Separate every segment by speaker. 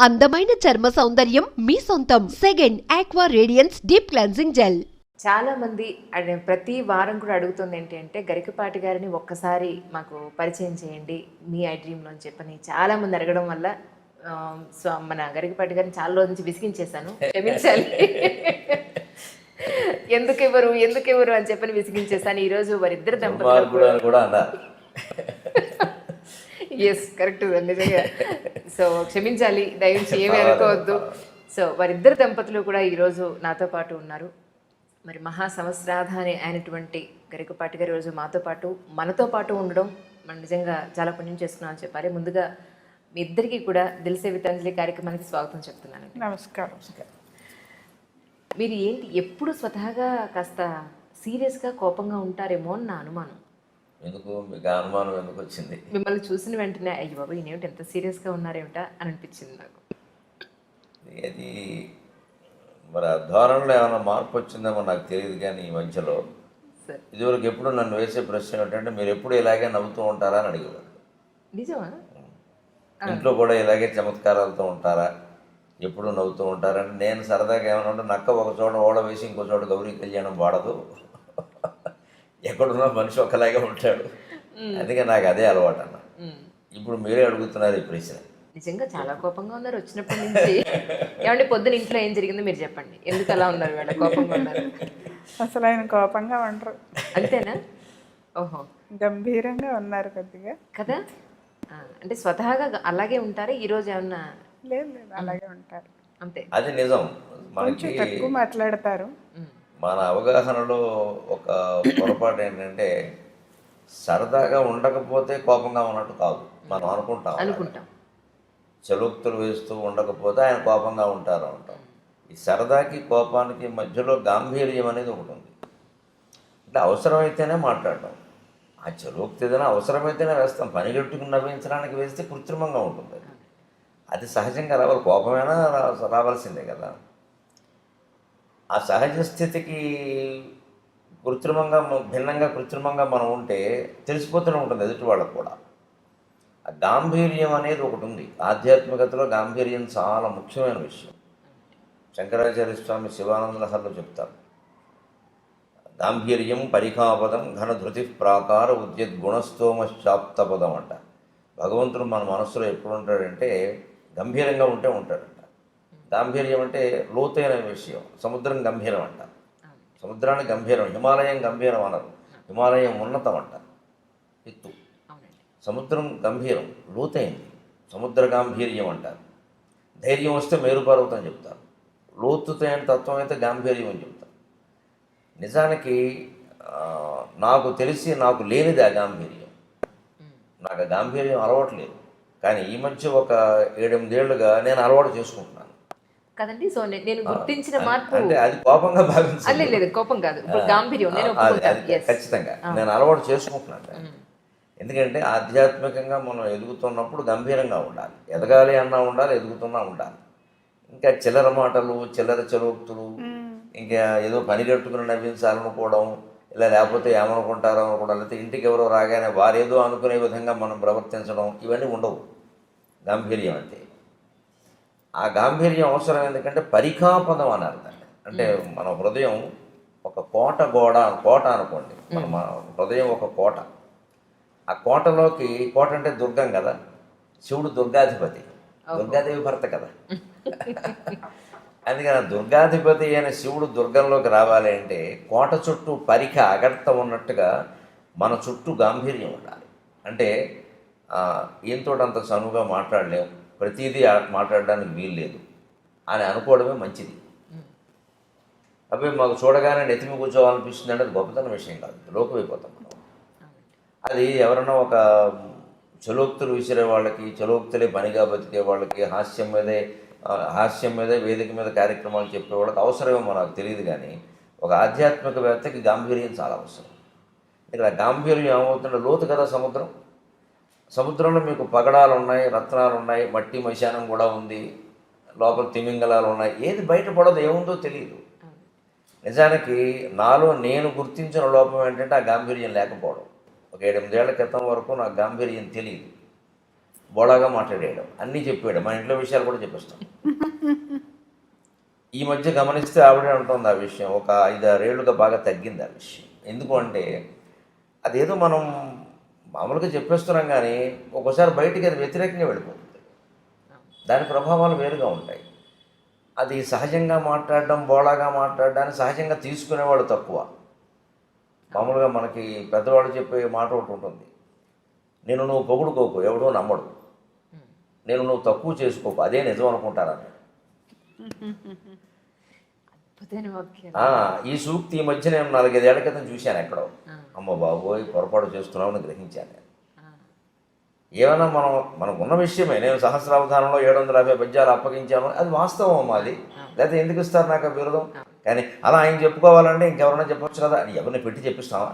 Speaker 1: అందమైన చర్మ సౌందర్యం మీ సొంతం. Second aqua radiance deep cleansing gel.
Speaker 2: చాలా మంది ప్రతి వారం కూడా అడుగుతుంది ఏంటి అంటే గరికపాటి గారిని ఒక్కసారి మాకు పరిచయం చేయండి మీ ఐ డ్రీమ్లో అని చెప్పని చాలా మంది అడగడం వల్ల సో మన గరికపాటి గారిని చాలా రోజు నుంచి విసిగించేశాను, క్షమించాలి. ఎందుకు ఎవరు అని చెప్పని విసిగించేశాను. ఈరోజు వారిద్దరు దంపతులు
Speaker 3: కూడా అన్నారు.
Speaker 2: ఎస్ కరెక్ట్ నిజంగా. సో క్షమించాలి, దయచేసి ఏమీ అనుకోవద్దు. సో వారిద్దరు దంపతులు కూడా ఈరోజు నాతో పాటు ఉన్నారు. మరి మహా సంవత్సరాధాని అయినటువంటి గరికపాటి గారు ఈరోజు మాతో పాటు మనతో పాటు ఉండడం మనం నిజంగా చాలా పుణ్యం చేసుకున్నాం అని చెప్పాలి. ముందుగా మీ ఇద్దరికీ కూడా దిల్ సే వితాంజలి కార్యక్రమానికి స్వాగతం చెప్తున్నాను.
Speaker 4: నమస్కారం.
Speaker 2: మీరు ఏంటి ఎప్పుడు స్వతహాగా కాస్త సీరియస్గా కోపంగా ఉంటారేమో అని నా అనుమానం.
Speaker 3: ఎందుకు మీకు అనుమానం ఎందుకు వచ్చింది?
Speaker 2: మిమ్మల్ని చూసిన వెంటనే అయ్యి బాబు ఈయనేమిటి ఎంత సీరియస్గా ఉన్నారేమిటా అని అనిపించింది నాకు.
Speaker 3: అది మరి ఆ ధోరణిలో ఏమైనా మార్పు వచ్చిందేమో నాకు తెలియదు. కానీ ఈ మధ్యలో ఇదివరకు ఎప్పుడు నన్ను వేసే ప్రశ్న ఏంటంటే మీరు ఎప్పుడు ఇలాగే నవ్వుతూ ఉంటారా అని అడిగేవాడు.
Speaker 2: నిజమా?
Speaker 3: ఇంట్లో కూడా ఇలాగే చమత్కారాలతో ఉంటారా, ఎప్పుడు నవ్వుతూ ఉంటారని నేను సరదాగా ఏమైనా ఉంటే నక్క ఒక చోట ఓడ వేసి ఇంకో చోట గౌరీ కళ్యాణం వాడదు, ఎక్కడున్నా మనిషి ఒకలాగే ఉంటాడు, అందుకే నాకు అదే అలవాటు అన్న. ఇప్పుడు మీరే అడుగుతున్నారు ఈ ప్రశ్న.
Speaker 2: నిజంగా చాలా కోపంగా ఉన్నారు వచ్చినప్పటి నుంచి. ఏమంటే పొద్దున ఇంట్లో ఏం జరిగిందో మీరు చెప్పండి, ఎందుకు అలా ఉన్నారు వీళ్ళ కోపంగా ఉన్నారు?
Speaker 4: అసలు ఆయన కోపంగా ఉండరు,
Speaker 2: అంతేనా? ఓహో,
Speaker 4: గంభీరంగా ఉన్నారు కొద్దిగా
Speaker 2: కదా. అంటే స్వతహాగా అలాగే ఉంటారా? ఈరోజు ఏమన్నా?
Speaker 4: లేదు అలాగే ఉంటారు,
Speaker 2: అంతే.
Speaker 3: అది నిజం.
Speaker 4: కొంచెం తక్కువ మాట్లాడతారు.
Speaker 3: మన అవగాహనలో ఒక పొరపాటు ఏంటంటే సరదాగా ఉండకపోతే కోపంగా ఉన్నట్టు కాదు మనం అనుకుంటాం. చలోక్తులు వేస్తూ ఉండకపోతే ఆయన కోపంగా ఉంటారు అంటాం. ఈ సరదాకి కోపానికి మధ్యలో గాంభీర్యం అనేది ఒకటి ఉంది. అంటే అవసరమైతేనే మాట్లాడటం. ఆ చలోక్తి ఏదైనా అవసరమైతేనే వేస్తాం, పనిగట్టుకుని నవ్వించడానికి వేస్తే కృత్రిమంగా ఉంటుంది. అది సహజంగా రావాలి, కోపమైనా రావాల్సిందే కదా. ఆ సహజ స్థితికి కృత్రిమంగా మనం ఉంటే తెలిసిపోతూనే ఉంటుంది ఎదుటి వాళ్ళకు కూడా. ఆ గాంభీర్యం అనేది ఒకటి ఉంది. ఆధ్యాత్మికతలో గాంభీర్యం చాలా ముఖ్యమైన విషయం. శంకరాచార్య స్వామి శివానంద లహరిలో చెప్తారు, గాంభీర్యం పరిఖాపదం ఘనధృతి ప్రాకార ఉద్యద్గుణస్తోమశ్చాప్తపదం అంట. భగవంతుడు మన మనస్సులో ఎప్పుడు ఉంటాడంటే గంభీరంగా ఉంటాడంట. గాంభీర్యం అంటే లోతైన విషయం. సముద్రం గంభీరం అంట, సముద్రాన్ని గంభీరం. హిమాలయం గంభీరం అనరు, హిమాలయం ఉన్నతం అంట, ఎత్తు. సముద్రం గంభీరం, లోతైంది, సముద్ర గాంభీర్యం అంటారు. ధైర్యం వస్తే మేరుపర్వతం చెప్తారు. లోతుతైన తత్వం అయితే గాంభీర్యం అని చెప్తారు. నిజానికి నాకు తెలిసి నాకు లేనిది ఆ గాంభీర్యం. నాకు ఆ గాంభీర్యం అలవాట్లేదు. కానీ ఈ మధ్య ఒక 7-8 ఏళ్ళుగా నేను అలవాటు చేసుకుంటున్నాను
Speaker 2: కదండి. సో నేను గుర్తించిన మార్పు
Speaker 3: అంటే అది కోపంగా భావించాలి.
Speaker 2: లేదు, కోపం కాదు, గాంభీర్యం.
Speaker 3: ఖచ్చితంగా నేను అలవాటు చేసుకుంటున్నాను. ఎందుకంటే ఆధ్యాత్మికంగా మనం ఎదుగుతున్నప్పుడు గంభీరంగా ఉండాలి. ఎదగాలి అన్నా ఉండాలి, ఎదుగుతున్నా ఉండాలి. ఇంకా చిల్లర మాటలు, చిల్లర చలోక్తులు, ఇంకా ఏదో పని కట్టుకుని నవ్వించాలనుకోవడం, ఇలా లేకపోతే ఏమనుకుంటారో అనుకోవడం, లేకపోతే ఇంటికి ఎవరో రాగానే వారేదో అనుకునే విధంగా మనం ప్రవర్తించడం, ఇవన్నీ ఉండవు గాంభీర్యం అంటే. ఆ గాంభీర్యం అవసరం ఎందుకంటే పరిఖాపదం అన్నారు దాన్ని. అంటే మన హృదయం ఒక కోట అనుకోండి. మన హృదయం ఒక కోట. ఆ కోటలోకి, కోట అంటే దుర్గం కదా, శివుడు దుర్గాధిపతి, దుర్గాదేవి భర్త కదా. అందుకని దుర్గాధిపతి అయిన శివుడు దుర్గంలోకి రావాలి అంటే కోట చుట్టూ పరిఖ అగర్త ఉన్నట్టుగా మన చుట్టూ గాంభీర్యం ఉండాలి. అంటే ఈయనతో అంత చనువుగా మాట్లాడలేము, ప్రతిదీ మాట్లాడడానికి వీలు లేదు అని అనుకోవడమే మంచిది. అవి మాకు చూడగానే నెత్తిమి కూర్చోవాలనిపిస్తుంది అంటే అది గొప్పతన విషయం కాదు, లోకమైపోతాం మనం. అది ఎవరైనా ఒక చలోక్తులు విసిరే వాళ్ళకి, చలోక్తులే పనిగా బతికే వాళ్ళకి, హాస్యం మీదే వేదిక మీద కార్యక్రమాలు చెప్పేవాళ్ళకి అవసరమేమో నాకు తెలియదు. కానీ ఒక ఆధ్యాత్మికవేత్తకి గాంభీర్యం చాలా అవసరం. ఇక్కడ గాంభీర్యం ఏమవుతుంటే లోతు కదా సముద్రం. సముద్రంలో మీకు పగడాలు ఉన్నాయి, రత్నాలు ఉన్నాయి, మట్టి మశానం కూడా ఉంది, లోపల తిమింగలాలు ఉన్నాయి. ఏది బయటపడదు, ఏముందో తెలియదు. నిజానికి నాలో నేను గుర్తించిన లోపం ఏంటంటే ఆ గాంభీర్యం లేకపోవడం. ఒక 7-8 ఏళ్ల క్రితం వరకు నాకు గాంభీర్యం తెలియదు. బోళాగా మాట్లాడేయడం, అన్నీ చెప్పాడు, మన ఇంట్లో విషయాలు కూడా చెప్పేస్తాం. ఈ మధ్య గమనిస్తే ఆవిడే ఉంటుంది ఆ విషయం, ఒక 5-6 ఏళ్ళుగా బాగా తగ్గింది ఆ విషయం. ఎందుకు అంటే అదేదో మనం మామూలుగా చెప్పేస్తున్నాం కానీ ఒక్కోసారి బయటికి అది వ్యతిరేకంగా వెళ్ళిపోతుంది, దాని ప్రభావాలు వేరుగా ఉంటాయి. అది సహజంగా మాట్లాడడం, బోళాగా మాట్లాడడాన్ని సహజంగా తీసుకునేవాళ్ళు తక్కువ. మామూలుగా మనకి పెద్దవాళ్ళు చెప్పే మాట ఒకటి ఉంటుంది, నేను నువ్వు పొగుడుకోకు ఎవడో నమ్మడు, నేను నువ్వు తక్కువ చేసుకోకు అదే నిజం అనుకుంటారని. ఈ సూక్తి ఈ మధ్య నేను 4-5 ఏళ్ల క్రితం చూశాను ఎక్కడో. అమ్మ బాబోయ్ పొరపాటు చేస్తున్నామని గ్రహించాను నేను. ఏమైనా మనకు ఉన్న విషయమే, నేను సహస్రావధానంలో 750 పద్యాలు అప్పగించాను, అది వాస్తవం మాది, లేకపోతే ఎందుకు ఇస్తారు నాకు ఆ బిరుదం? కానీ అలా ఆయన చెప్పుకోవాలంటే ఇంకెవరైనా చెప్పొచ్చు కదా, అని ఎవరిని పెట్టి చెప్పిస్తామా?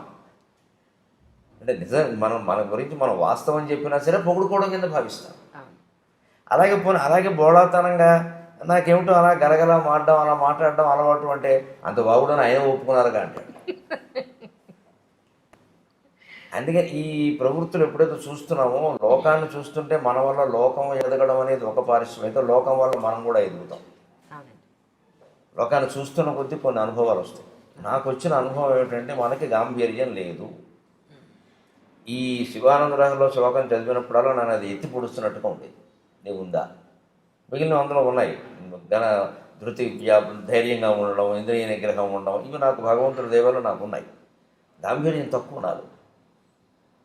Speaker 3: అంటే నిజం మన గురించి మనం వాస్తవం చెప్పినా సరే పొగుడుకోవడం కింద భావిస్తాం. అలాగే బోళాతనంగా నాకేమిటో అలా గలగలా మాడడం, అలా మాట్లాడడం అలవాటు అంటే అంత బాగుడని ఆయన ఒప్పుకున్నారుగా అంటాడు. అందుకే ఈ ప్రవృత్తులు ఎప్పుడైతే చూస్తున్నామో, లోకాన్ని చూస్తుంటే మన వల్ల లోకం ఎదగడం అనేది ఒక పారిశ్రమ, అయితే లోకం వల్ల మనం కూడా ఎదుగుతాం. లోకాన్ని చూస్తున్న కొద్దీ కొన్ని అనుభవాలు వస్తాయి. నాకు వచ్చిన అనుభవం ఏమిటంటే మనకి గాంభీర్యం లేదు. ఈ శివానందరాహులో శ్లోకం చదివినప్పుడల్లా నన్ను అది ఎత్తి పొడుస్తున్నట్టుగా ఉండేది, నీవు ఉందా? మిగిలిన అందులో ఉన్నాయి, ధృతి ధైర్యంగా ఉండడం, ఇంద్రియ నిగ్రహం ఉండడం, ఇవి నాకు భగవంతుడి దేవాలు నాకు ఉన్నాయి. గాంభీర్యం తక్కువ నాదు,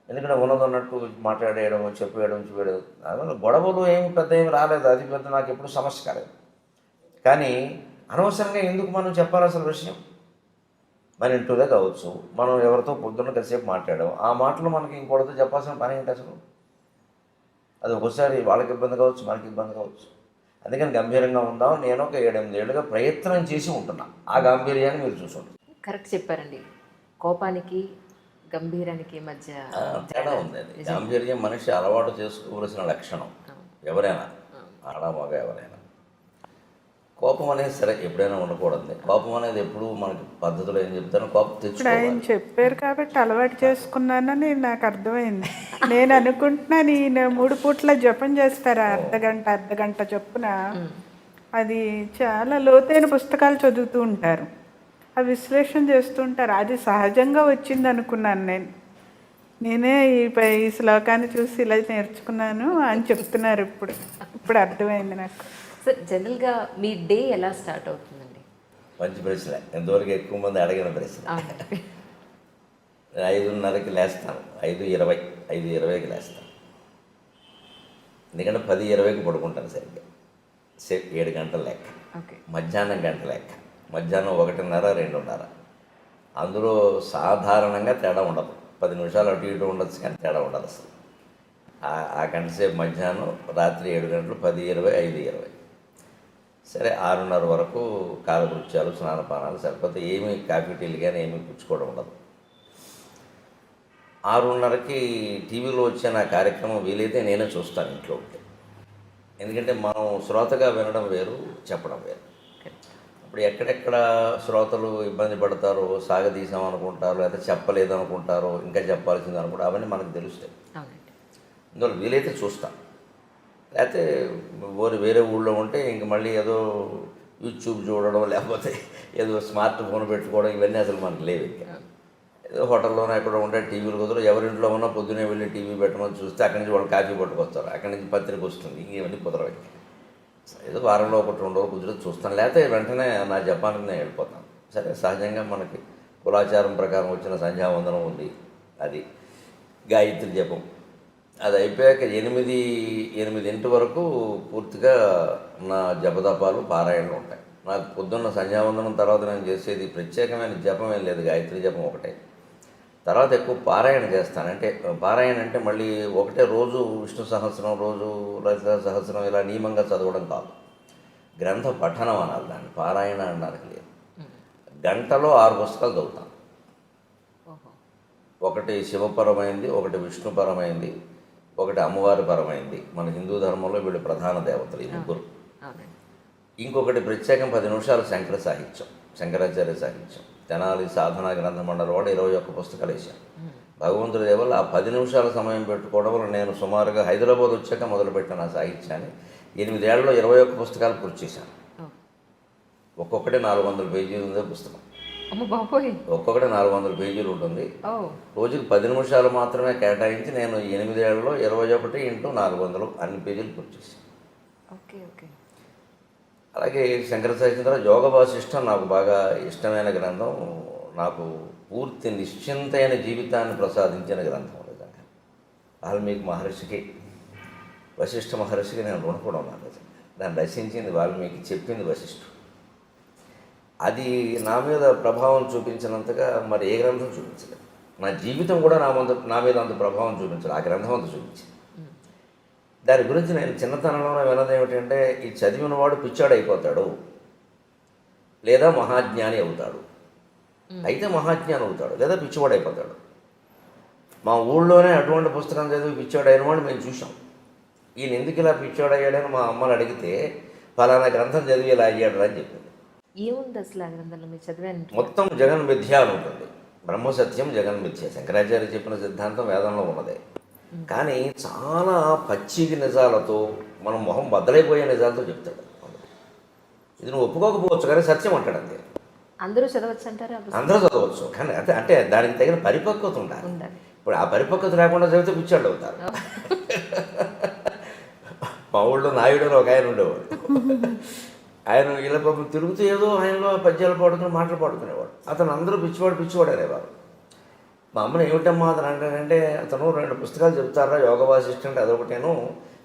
Speaker 3: ఎందుకంటే ఉన్నదన్నట్టు మాట్లాడేయడం, చెప్పేయడం దానివల్ల గొడవలు ఏమి పెద్ద ఏమి రాలేదు, అది పెద్ద నాకు ఎప్పుడు సమస్య కాలేదు. కానీ అనవసరంగా ఎందుకు మనం చెప్పాలి అసలు విషయం? మన ఇంట్లోదే కావచ్చు, మనం ఎవరితో పొద్దున్న కాసేపు మాట్లాడాం, ఆ మాటలు మనకి ఇంకోటితో చెప్పాల్సిన పని ఏంటి అసలు? అది ఒకసారి వాళ్ళకి ఇబ్బంది కావచ్చు, మనకి ఇబ్బంది కావచ్చు. అందుకని గంభీరంగా ఉందాం. నేను ఒక 7-8 ఏళ్ళుగా ప్రయత్నం చేసి ఉంటున్నా, ఆ గాంభీర్యాన్ని మీరు చూసుకోండి.
Speaker 2: కరెక్ట్ చెప్పారండి. కోపానికి గంభీరానికి మధ్య
Speaker 3: తేడా ఉంది. అది గాంభీర్యం మనిషి అలవాటు చేసుకోవలసిన లక్షణం, ఎవరైనా ఆడ మగ ఎవరైనా. కోపం అనేది సరే ఎప్పుడైనా ఉండకూడదు. కోపం అనేది ఎప్పుడు మనకి పద్ధతిలో ఏం చెప్తానో కోపం తెచ్చుకోవాలి.
Speaker 4: ఆయన చెప్పారు కాబట్టి అలవాటు చేసుకున్నానని నాకు అర్థమైంది. నేను అనుకుంటున్నాను ఈయన 3 పూట్ల జపం చేస్తారా, అర్ధగంట చొప్పున. అది చాలా లోతైన పుస్తకాలు చదువుతూ ఉంటారు, ఆ విశ్లేషణ చేస్తూ ఉంటారు. అది సహజంగా వచ్చింది అనుకున్నాను నేనే ఈ శ్లోకాన్ని చూసి ఇలా నేర్చుకున్నాను అని చెప్తున్నారు. ఇప్పుడు అర్థమైంది నాకు.
Speaker 2: సార్, జనరల్గా మీ డే ఎలా స్టార్ట్ అవుతుందండి?
Speaker 3: మంచి ప్రశ్న, ఎంతవరకు ఎక్కువ మంది అడిగిన ప్రశ్న. 5:30కి లేస్తాను, 5:20కి లేస్తాను. ఎందుకంటే 10:20కి పడుకుంటాను సరిగ్గా. 7 గంటల లెక్క, మధ్యాహ్నం గంట లెక్క, మధ్యాహ్నం 1:30, 2:30. అందులో సాధారణంగా తేడా ఉండదు, 10 నిమిషాలు అటు ఇటు ఉండొచ్చు కానీ తేడా ఉండదు అసలు. ఆ గంట సేపు మధ్యాహ్నం, రాత్రి 7 గంటలు, 10:20, 5:20. సరే 6:30 వరకు కాలకృత్యాలు, స్నానపానాలు సరిపోతే ఏమీ కాఫీ టీలు కానీ ఏమీ పుచ్చుకోవడం ఉండదు. 6:30కి టీవీలో వచ్చే నా కార్యక్రమం వీలైతే నేనే చూస్తాను ఇంట్లో ఉంటే. ఎందుకంటే మనం శ్రోతగా వినడం వేరు, చెప్పడం వేరు. ఇప్పుడు ఎక్కడెక్కడ శ్రోతలు ఇబ్బంది పడతారో, సాగదీసామనుకుంటారో, లేదా చెప్పలేదు అనుకుంటారో, ఇంకా చెప్పాల్సింది అనుకుంటారో, అవన్నీ మనకు తెలుస్తాయి. అందువల్ల వీలైతే చూస్తాను. లేకపోతే వేరే ఊళ్ళో ఉంటే ఇంక మళ్ళీ ఏదో యూట్యూబ్ చూడడం, లేకపోతే ఏదో స్మార్ట్ ఫోన్ పెట్టుకోవడం, ఇవన్నీ అసలు మనకు లేవు. ఇంకా ఏదో హోటల్లోనే ఎక్కడ ఉంటే టీవీలు కుదరదు, ఎవరింట్లో ఉన్నా పొద్దునే వెళ్ళి టీవీ పెట్టమని చూస్తే అక్కడి నుంచి వాళ్ళు కాఫీ పట్టుకొస్తారు, అక్కడి నుంచి పత్రిక వస్తుంది, ఇంకేవన్నీ కుదరవు. ఏదో వారంలో 1-2 రోజులు కుదిరితే చూస్తాను, లేకపోతే వెంటనే నా జపానికి నేను వెళ్ళిపోతాను. సరే, సహజంగా మనకి కులాచారం ప్రకారం వచ్చిన సంధ్యావందనం ఉంది, అది గాయత్రి జపం. అది అయిపోయాక 8 వరకు పూర్తిగా నా జపదపాలు, పారాయణలు ఉంటాయి. నాకు పొద్దున్న సంధ్యావందనం తర్వాత నేను చేసేది ప్రత్యేకమైన జపం ఏం లేదు, గాయత్రి జపం ఒకటే. తర్వాత ఎక్కువ పారాయణ చేస్తాను. అంటే పారాయణ అంటే మళ్ళీ ఒకటే రోజు విష్ణు సహస్రం, రోజు లలిత సహస్రం ఇలా నియమంగా చదవడం కాదు, గ్రంథ పఠనం అనాలి దాన్ని, పారాయణ అనడానికి లేదు. గంటలో 6 పుస్తకాలు చదువుతాను. ఒకటి శివపరమైంది, ఒకటి విష్ణుపరమైంది, ఒకటి అమ్మవారి పరమైంది. మన హిందూ ధర్మంలో వీళ్ళు ప్రధాన దేవతలు ఈ 3. ఇంకొకటి ప్రత్యేకం 10 నిమిషాలు శంకర సాహిత్యం, శంకరాచార్య సాహిత్యం. తెనాలి సాధనా గ్రంథ మండలి వాడు 21 పుస్తకాలు వేశాను. భగవంతుడి దయ వల్ల ఆ 10 నిమిషాల సమయం పెట్టుకోవడం వల్ల నేను సుమారుగా హైదరాబాద్ వచ్చాక మొదలుపెట్టాను ఆ సాహిత్యాన్ని. 8 ఏళ్లలో 21 పుస్తకాలు పూర్తి చేశాను. ఒక్కొక్కటి 400 పేజీలు ఉందే పుస్తకం.
Speaker 2: అమ్మ బాబోయ్.
Speaker 3: ఒక్కొక్కటి 400 పేజీలు ఉంటుంది.
Speaker 2: ఓ
Speaker 3: రోజుకి 10 నిమిషాలు మాత్రమే కేటాయించి నేను 8 ఏళ్లలో 21 ఇంటూ 400 అన్ని పేజీలు పూర్తి చేశాను.
Speaker 2: Okay okay.
Speaker 3: అలాగే శంకర సాహిత్యం యోగ వాసిష్టం నాకు బాగా ఇష్టమైన గ్రంథం. నాకు పూర్తి నిశ్చింతైన జీవితాన్ని ప్రసాదించిన గ్రంథం. నిజంగా వాల్మీకి మహర్షికి, వశిష్ఠ మహర్షికి నేను రుణపడి ఉన్నాను. నిజంగా దాన్ని రచించింది వాల్మీకి, చెప్పింది వశిష్ఠుడు. అది నా మీద ప్రభావం చూపించినంతగా మరి ఏ గ్రంథం చూపించలేదు. నా జీవితం కూడా నా మీద అంత ప్రభావం చూపించలేదు. ఆ గ్రంథం అంత చూపించింది. దాని గురించి నేను చిన్నతనంలో విన్నది ఏమిటంటే, ఈ చదివినవాడు పిచ్చాడైపోతాడు లేదా మహాజ్ఞాని అవుతాడు. అయితే మహాజ్ఞాని అవుతాడు లేదా పిచ్చివాడైపోతాడు. మా ఊళ్ళోనే అటువంటి పుస్తకం చదివి పిచ్చాడైన వాడు మేము చూసాం. ఈయన ఎందుకు ఇలా పిచ్చాడయ్యాడని మా అమ్మని అడిగితే, ఫలానా గ్రంథం చదివి ఇలా అయ్యాడు అని చెప్పింది.
Speaker 2: ఏముంది అసలు ఆ గ్రంథంలో మీరు చదివాను?
Speaker 3: మొత్తం జగన్ మిథ్య అని ఉంటుంది. బ్రహ్మసత్యం జగన్ మిథ్య. శంకరాచార్య చెప్పిన సిద్ధాంతం వేదంలో ఉన్నదే. కానీ చాలా పచ్చికి నిజాలతో, మనం మొహం బద్దలైపోయే నిజాలతో చెప్తాడు. ఇది నువ్వు ఒప్పుకోకపోవచ్చు కానీ సత్యం అంటాడు అంతే.
Speaker 2: అందరూ చదవచ్చు అంటారా?
Speaker 3: అందరూ చదవచ్చు కానీ అంటే దానికి తగిన పరిపక్వత ఉండాలి. ఇప్పుడు ఆ పరిపక్వత లేకుండా చదివితే పిచ్చాడు అవుతారు. మా ఊళ్ళో నాయుడు అని ఒక ఆయన ఉండేవాడు. ఆయన ఇలా పాపం తిరుగుతూ ఏదో ఆయనలో పద్యాలు పాడుకుని మాటలు పాడుకునేవాడు. అతను అందరూ పిచ్చివాడు అనేవారు. మా అమ్మని ఏమిటమ్మా అతను అంటాడంటే, అతను 2 పుస్తకాలు చెప్తారా యోగ వాసిష్ఠ అంటే అదొకటేను,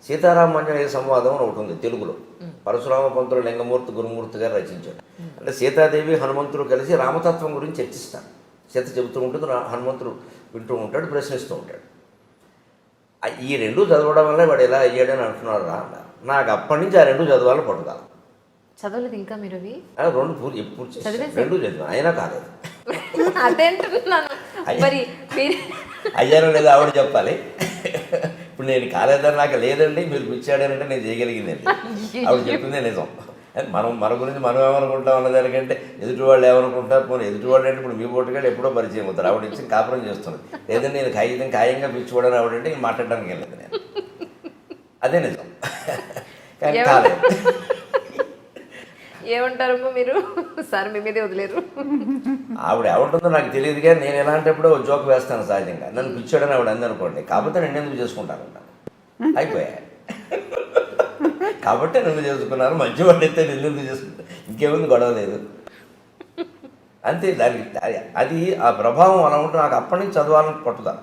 Speaker 3: సీతారామాంజనేయ సంవాదం అని ఒకటి ఉంది తెలుగులో. పరశురామ పంతులు లింగమూర్తి గురుమూర్తి గారు రచించాడు. అంటే సీతాదేవి హనుమంతుడు కలిసి రామతత్వం గురించి చర్చిస్తారు. సీత చెబుతూ ఉంటుంది, హనుమంతుడు వింటూ ఉంటాడు, ప్రశ్నిస్తూ ఉంటాడు. ఈ 2 చదవడం వల్ల వాడు ఎలా అయ్యాడని అంటున్నాడు రా అన్నారు. నాకు అప్పటి నుంచి ఆ 2 చదవాలని పట్టుదల.
Speaker 2: చదవలేదు ఇంకా మీరు అవి?
Speaker 3: 2 పూర్తి చేశాను. 2 చదివాను, అయినా కాలేదు.
Speaker 2: అదేంటున్నాను మరి.
Speaker 3: అయ్యానో లేదా ఆవిడ చెప్పాలి. ఇప్పుడు నేను కాలేదని నాకు లేదండి, మీరు పిచ్చాడనంటే నేను చేయగలిగిందండి. ఆవిడ చెప్పిందే నిజం. మన గురించి మనం ఏమనుకుంటాం అన్నదానికంటే ఎదుటి వాళ్ళు ఏమనుకుంటారు. పోనీ ఎదుటి వాళ్ళు అంటే ఇప్పుడు మీ పోటుగాడు ఎప్పుడో పరిచయం అవుతారు. ఆవిడ ఇచ్చి కాపురం చేస్తున్నది. లేదంటే నేను ఖాయంగా పిచ్చిపోవడానికి ఆవిడంటే మాట్లాడడానికి వెళ్ళలేదు నేను. అదే నిజం. కానీ కాలేదు.
Speaker 2: ఏమంటారమ్మా మీరు? సార్ మీ మీదే వదిలేరు.
Speaker 3: ఆవిడ ఏమంటుందో నాకు తెలియదు కానీ నేను ఎలాంటప్పుడో జోక్ వేస్తాను సహజంగా. నన్ను పిచ్చాడని ఆవిడ అందనుకోండి, కాకపోతే నేను ఎందుకు చేసుకుంటాను అయిపోయా. కాబట్టి నన్ను చేసుకున్నాను, మంచివాడు అయితే నేను ఎందుకు చేసుకుంటాను, ఇంకేముంది, గొడవ లేదు అంతే. దానికి అది ఆ ప్రభావం అలా ఉంటే నాకు అప్పటి నుంచి చదవాలని పట్టుదల.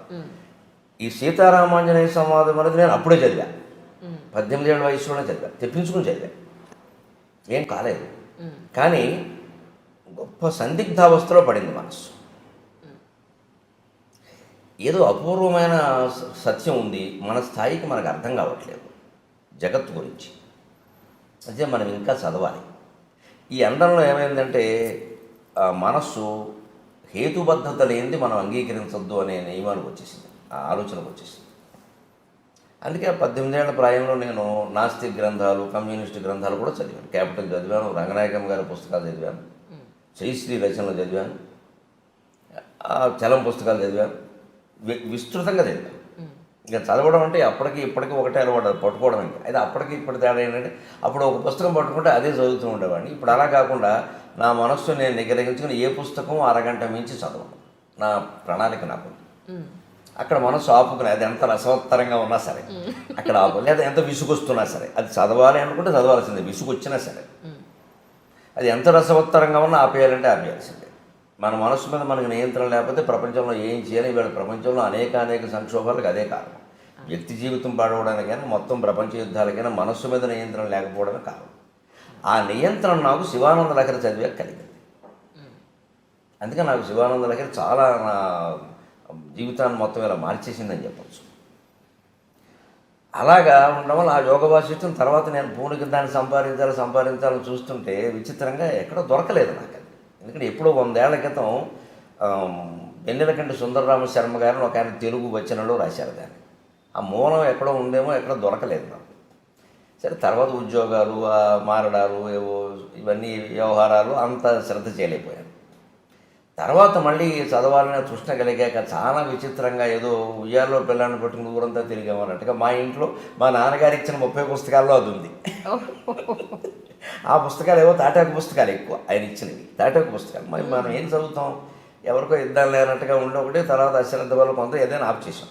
Speaker 3: ఈ సీతారామాంజనేయ సంవాదం అనేది నేను అప్పుడే చదివా. 18 ఏళ్ళ వయసులోనే చదివా, తెప్పించుకుని చదివా. ఏం కాలేదు కానీ గొప్ప సందిగ్ధావస్థలో పడింది మనసు. ఏదో అపూర్వమైన సత్యం ఉంది, మన స్థాయికి మనకు అర్థం కావట్లేదు జగత్తు గురించి. అదే మనం ఇంకా చదవాలి. ఈ అండంలో ఏమైందంటే మనస్సు హేతుబద్ధత లేనిది మనం అంగీకరించొద్దు అనే నియమానికి వచ్చేసింది, ఆ ఆలోచనకు వచ్చేసింది. అందుకే 18 ఏళ్ల ప్రాయంలో నేను నాస్తిక్ గ్రంథాలు, కమ్యూనిస్ట్ గ్రంథాలు కూడా చదివాను. క్యాపిటల్ చదివాను, రంగనాయకం గారి పుస్తకాలు చదివాను, శ్రీశ్రీ రచనలు చదివాను, చలం పుస్తకాలు చదివాను, విస్తృతంగా చదివాను. ఇంకా చదవడం అంటే అప్పటికి ఇప్పటికీ ఒకటే అలవాటు, పట్టుకోవడం. ఇంకా అయితే అప్పటికి ఇప్పటి తేడా ఏంటంటే, అప్పుడు ఒక పుస్తకం పట్టుకుంటే అదే చదువుతూ ఉండేవాడిని. ఇప్పుడు అలా కాకుండా నా మనస్సు నేను నిగ్రహించుకుని ఏ పుస్తకం అరగంట మించి చదవను. నా ప్రణాళిక నాకు అక్కడ మనసు ఆపుకుని, అది ఎంత రసవత్తరంగా ఉన్నా సరే అక్కడ ఆపు, లేదా ఎంత విసుగొస్తున్నా సరే అది చదవాలి అనుకుంటే చదవాల్సిందే, విసుగు వచ్చినా సరే. అది ఎంత రసవత్తరంగా ఉన్నా ఆపేయాలంటే ఆపేయాల్సిందే. మన మనసు మీద మనకు నియంత్రణ లేకపోతే ప్రపంచంలో ఏం చేయాలి? ఇవాళ ప్రపంచంలో అనేక సంక్షోభాలకు అదే కారణం. వ్యక్తి జీవితం పాడవడానికైనా, మొత్తం ప్రపంచ యుద్ధాలకైనా మనస్సు మీద నియంత్రణ లేకపోవడమే కారణం. ఆ నియంత్రణ నాకు శివానంద లహరి చదివాక కలిగింది. అందుకే నాకు శివానంద లహరి చాలా నా జీవితాన్ని మొత్తం ఇలా మార్చేసిందని చెప్పచ్చు. అలాగా ఉండడం వల్ల ఆ యోగ వాసిష్టం తర్వాత నేను పూనికి దాన్ని సంపాదించాలని చూస్తుంటే విచిత్రంగా ఎక్కడో దొరకలేదు నాకు అది. ఎందుకంటే ఎప్పుడో 100 ఏళ్ల క్రితం వెన్నెలకంటి సుందరరామ శర్మ గారిని ఒక ఆయన తెలుగు వచనంలో రాశారు దాన్ని. ఆ మూలం ఎక్కడో ఉందేమో, ఎక్కడో దొరకలేదు నాకు. సరే తర్వాత ఉద్యోగాలు, మారడాలు, ఏవో ఇవన్నీ వ్యవహారాలు అంత శ్రద్ధ చేయలేకపోయాను. తర్వాత మళ్ళీ చదవాలనే తృష్ణ కలిగాక చాలా విచిత్రంగా ఏదో ఉయ్యాల్లో పిల్లాన్ని పట్టుకుని ఊరంతా తిరిగామన్నట్టుగా మా ఇంట్లో మా నాన్నగారు ఇచ్చిన 30 పుస్తకాల్లో అది ఉంది. ఆ పుస్తకాలు ఏవో తాటాకు పుస్తకాలు ఎక్కువ ఆయన ఇచ్చినవి, తాటాకు పుస్తకాలు. మరి మనం ఏం చదువుతాం, ఎవరికో ఇద్దాం లేనట్టుగా ఉండొకటి. తర్వాత అశ్రద్ధ వల్ల కొంత ఏదైనా ఆఫ్ చేసాం.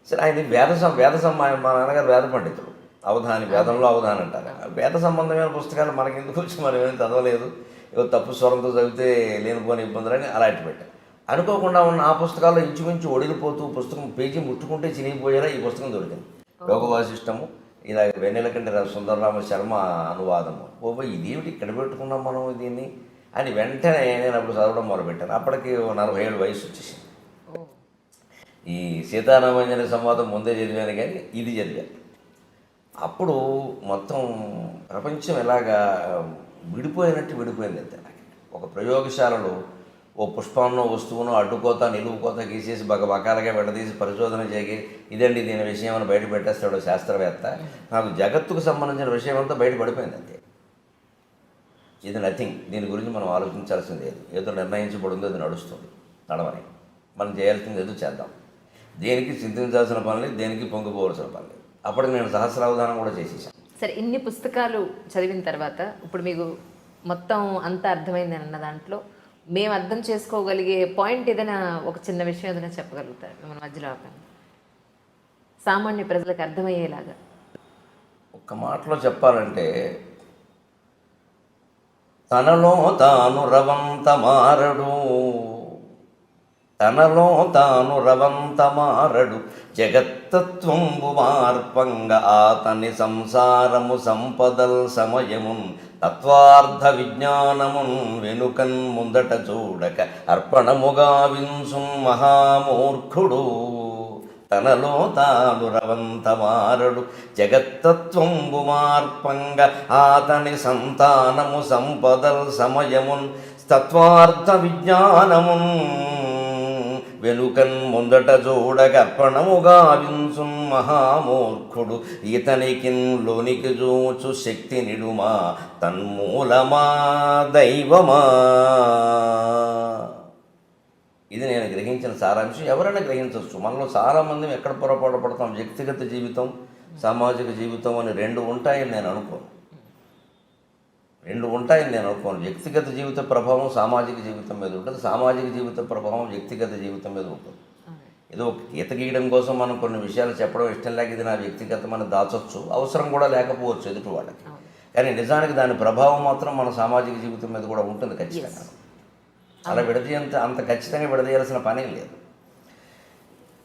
Speaker 3: సరే ఆయన వేదం మా నాన్నగారు వేద పండితుడు, అవధాని, వేదంలో అవధాని అంటారు. వేద సంబంధమైన పుస్తకాలు మనకి ఎందుకు వచ్చి మనం ఏం చదవలేదు, ఏదో తప్పు స్వరంతో చదివితే లేనిపోని ఇబ్బందులని అలాంటి పెట్టారు. అనుకోకుండా ఉన్న ఆ పుస్తకాల్లో ఇంచుమించు ఒడిలిపోతూ పుస్తకం పేజీ ముట్టుకుంటే చినిగిపోయేలా ఈ పుస్తకం దొరికింది. యోగ వాసిష్టము, ఇలా వెన్నెలకంటి సుందరరామ శర్మ అనువాదము. ఇదేమిటి ఇక్కడ పెట్టుకున్నాం మనం దీన్ని అని వెంటనే నేను అప్పుడు చదవడం మొదలుపెట్టాను. అప్పటికి 47 వయసు వచ్చేసింది. ఈ సీతారామాంజనేయ సంవాదం ముందే చదివాను, కానీ ఇది చదివాను. అప్పుడు మొత్తం ప్రపంచం ఎలాగా విడిపోయింది అంతే. నాకు ఒక ప్రయోగశాలలో ఓ పుష్పంలో వస్తువును అడ్డుకోత నిలువుకోత గీసేసి బకబకాలుగా విడదీసి పరిశోధన చేసి ఇదండి దీని విషయం అని బయట పెట్టేస్తాడు శాస్త్రవేత్త. నాకు జగత్తుకు సంబంధించిన విషయం అంతా బయట పడిపోయింది అంతే. ఇది నథింగ్. దీని గురించి మనం ఆలోచించాల్సింది లేదు. ఏదో నిర్ణయించబడిందో అది నడుస్తుంది, నడవని. మనం చేయాల్సింది ఏదో చేద్దాం. దేనికి చింతించాల్సిన పనులు, దేనికి పొంగిపోవాల్సిన పనులు. అప్పటికి నేను సహస్రావధానం కూడా చేసేసాను.
Speaker 2: సరే, ఇన్ని పుస్తకాలు చదివిన తర్వాత ఇప్పుడు మీకు మొత్తం అంతా అర్థమైంది అన్న దాంట్లో మేము అర్థం చేసుకోగలిగే పాయింట్ ఏదైనా, ఒక చిన్న విషయం ఏదైనా చెప్పగలుగుతారు మన మధ్యలో ఆపండి, సామాన్య ప్రజలకు అర్థమయ్యేలాగా?
Speaker 3: ఒక్క మాటలో చెప్పాలంటే, తనలో తాను రవంత మారడు జగత్తత్వంబు మార్పంగ ఆతని సంసారము సంపదల్ సమయమున్ తత్వార్థ విజ్ఞానమున్ వెనుకన్ ముందట చూడక అర్పణముగా వింసు మహామూర్ఖుడు. తనలో తాను రవంత మారడు జగత్తత్వంబు మార్పంగ ఆతని సంతానము సంపదల్ సమయమున్ తత్వార్థ విజ్ఞానమున్ వెనుకన్ ముందట చూడగర్పణముగా వింసున్ మహామూర్ఖుడు. ఇతనికిన్ లోనికి చూచు శక్తి నిడుమా తన్మూలమా దైవమా. ఇది నేను గ్రహించిన సారాంశం. ఎవరైనా గ్రహించవచ్చు. మనలో చాలామంది ఎక్కడ పొరపాటు పడతాం. వ్యక్తిగత జీవితం, సామాజిక జీవితం అని రెండు ఉంటాయని నేను అనుకోను. వ్యక్తిగత జీవిత ప్రభావం సామాజిక జీవితం మీద ఉంటుంది, సామాజిక జీవిత ప్రభావం వ్యక్తిగత జీవితం మీద ఉంటుంది. ఏదో గీత గీయడం కోసం మనం కొన్ని విషయాలు చెప్పడం ఇష్టం లేక ఇది నా వ్యక్తిగతం అని దాచొచ్చు, అవసరం కూడా లేకపోవచ్చు ఎదుటి వాళ్ళకి. కానీ నిజానికి దాని ప్రభావం మాత్రం మన సామాజిక జీవితం మీద కూడా ఉంటుంది ఖచ్చితంగా. అలా అంత ఖచ్చితంగా విడదీయాల్సిన పనేం లేదు.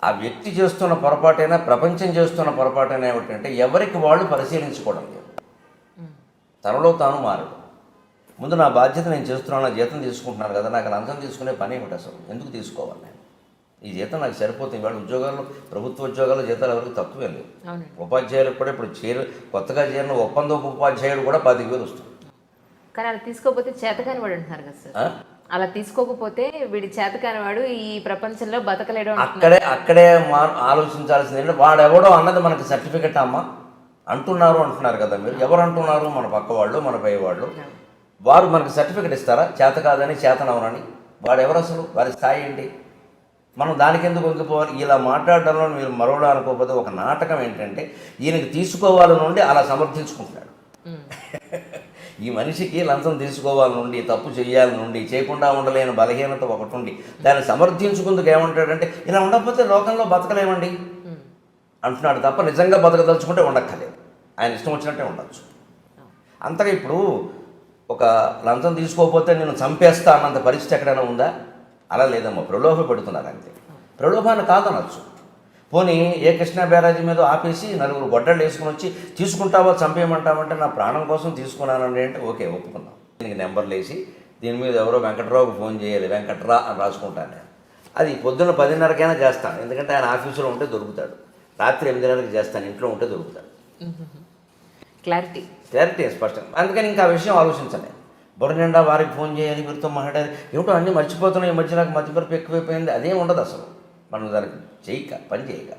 Speaker 3: ఆ వ్యక్తి చేస్తున్న పొరపాటైనా ప్రపంచం చేస్తున్న పొరపాటైనా ఏమిటంటే ఎవరికి వాళ్ళు పరిశీలించుకోవడం లేదు. తనలో తాను మారడు. ముందు నా బాధ్యత నేను చేస్తున్నాను, నా జీతం తీసుకుంటున్నాను కదా, నాకు లంచం తీసుకునే పని ఏమిటి అసలు, ఎందుకు తీసుకోవాలి నేను? ఈ జీతం నాకు సరిపోతుంది. ఇవాళ ఉద్యోగాల్లో, ప్రభుత్వ ఉద్యోగాల్లో జీతాలు ఎవరికి తక్కువే లేవు. ఉపాధ్యాయులకు కూడా ఇప్పుడు కొత్తగా చేరిన ఒప్పందపు ఉపాధ్యాయుడు కూడా 10,000 వస్తుంది.
Speaker 2: కానీ అలా తీసుకోకపోతే చేతకాని వాడు అంటున్నారు కదా సార్. అలా తీసుకోకపోతే వీడి చేతకాని వాడు ఈ ప్రపంచంలో బతకలేడు.
Speaker 3: అక్కడే ఆలోచించాల్సింది వాడెవడో అన్నది మనకి సర్టిఫికెట్ అమ్మా అంటున్నారు కదా మీరు. ఎవరు అంటున్నారు? మన పక్క వాళ్ళు, మన పై వాళ్ళు. వారు మనకు సర్టిఫికెట్ ఇస్తారా చేత కాదని, చేతనవనని? వాడెవరు అసలు? వారి స్థాయి ఏంటి? మనం దానికి ఎందుకు వంగిపోవాలి? ఇలా మాట్లాడడంలో మీరు మరోలా అనుకోకపోతే ఒక నాటకం ఏంటంటే ఈయనకి తీసుకోవాలి నుండి అలా సమర్థించుకుంటున్నాడు. ఈ మనిషికి లంచం తీసుకోవాలి నుండి, తప్పు చేయాలి నుండి, చేయకుండా ఉండలేని బలహీనత ఒకటి ఉండి దాన్ని సమర్థించుకుందుకు ఏమంటాడంటే ఇలా ఉండకపోతే లోకంలో బతకలేమండి అంటున్నాడు తప్ప నిజంగా బతకదలుచుకుంటే ఉండక్కర్లేదు. ఆయన ఇష్టం వచ్చినట్టే ఉండొచ్చు. అంతగా ఇప్పుడు ఒక లంచం తీసుకోకపోతే నేను చంపేస్తా అన్నంత పరిస్థితి ఎక్కడైనా ఉందా? అలా లేదమ్మా. ప్రలోభ పెడుతున్నారు అంతే. ప్రలోభాన్ని కాదనొచ్చు. పోనీ ఏ కృష్ణా బ్యారేజీ మీద ఆపేసి 4 గొడ్డళ్ళు వేసుకుని వచ్చి తీసుకుంటావో చంపేయమంటావంటే నా ప్రాణం కోసం తీసుకున్నానండి అంటే ఓకే, ఒప్పుకుందాం. దీనికి నెంబర్లు వేసి దీని మీద ఎవరో వెంకట్రావుకు ఫోన్ చేయాలి, వెంకట్రా అని రాసుకుంటాను నేను. అది పొద్దున్న 10:30కైనా చేస్తాను, ఎందుకంటే ఆయన ఆఫీసులో ఉంటే దొరుకుతాడు. రాత్రి 8:30కి చేస్తాను, ఇంట్లో ఉంటే దొరుకుతాడు.
Speaker 2: క్లారిటీ
Speaker 3: స్పష్టంగా. అందుకని ఇంకా ఆ విషయం ఆలోచించలేదు. బుర్ర నిండా వారికి ఫోన్ చేయాలి, వీరితో మాట్లాడాలి, ఏమిటో అన్నీ మర్చిపోతున్నాయి. ఈ మధ్య నాకు మతిమరుపు ఎక్కువైపోయింది. అదేం ఉండదు అసలు. మనం దానికి పని చేయక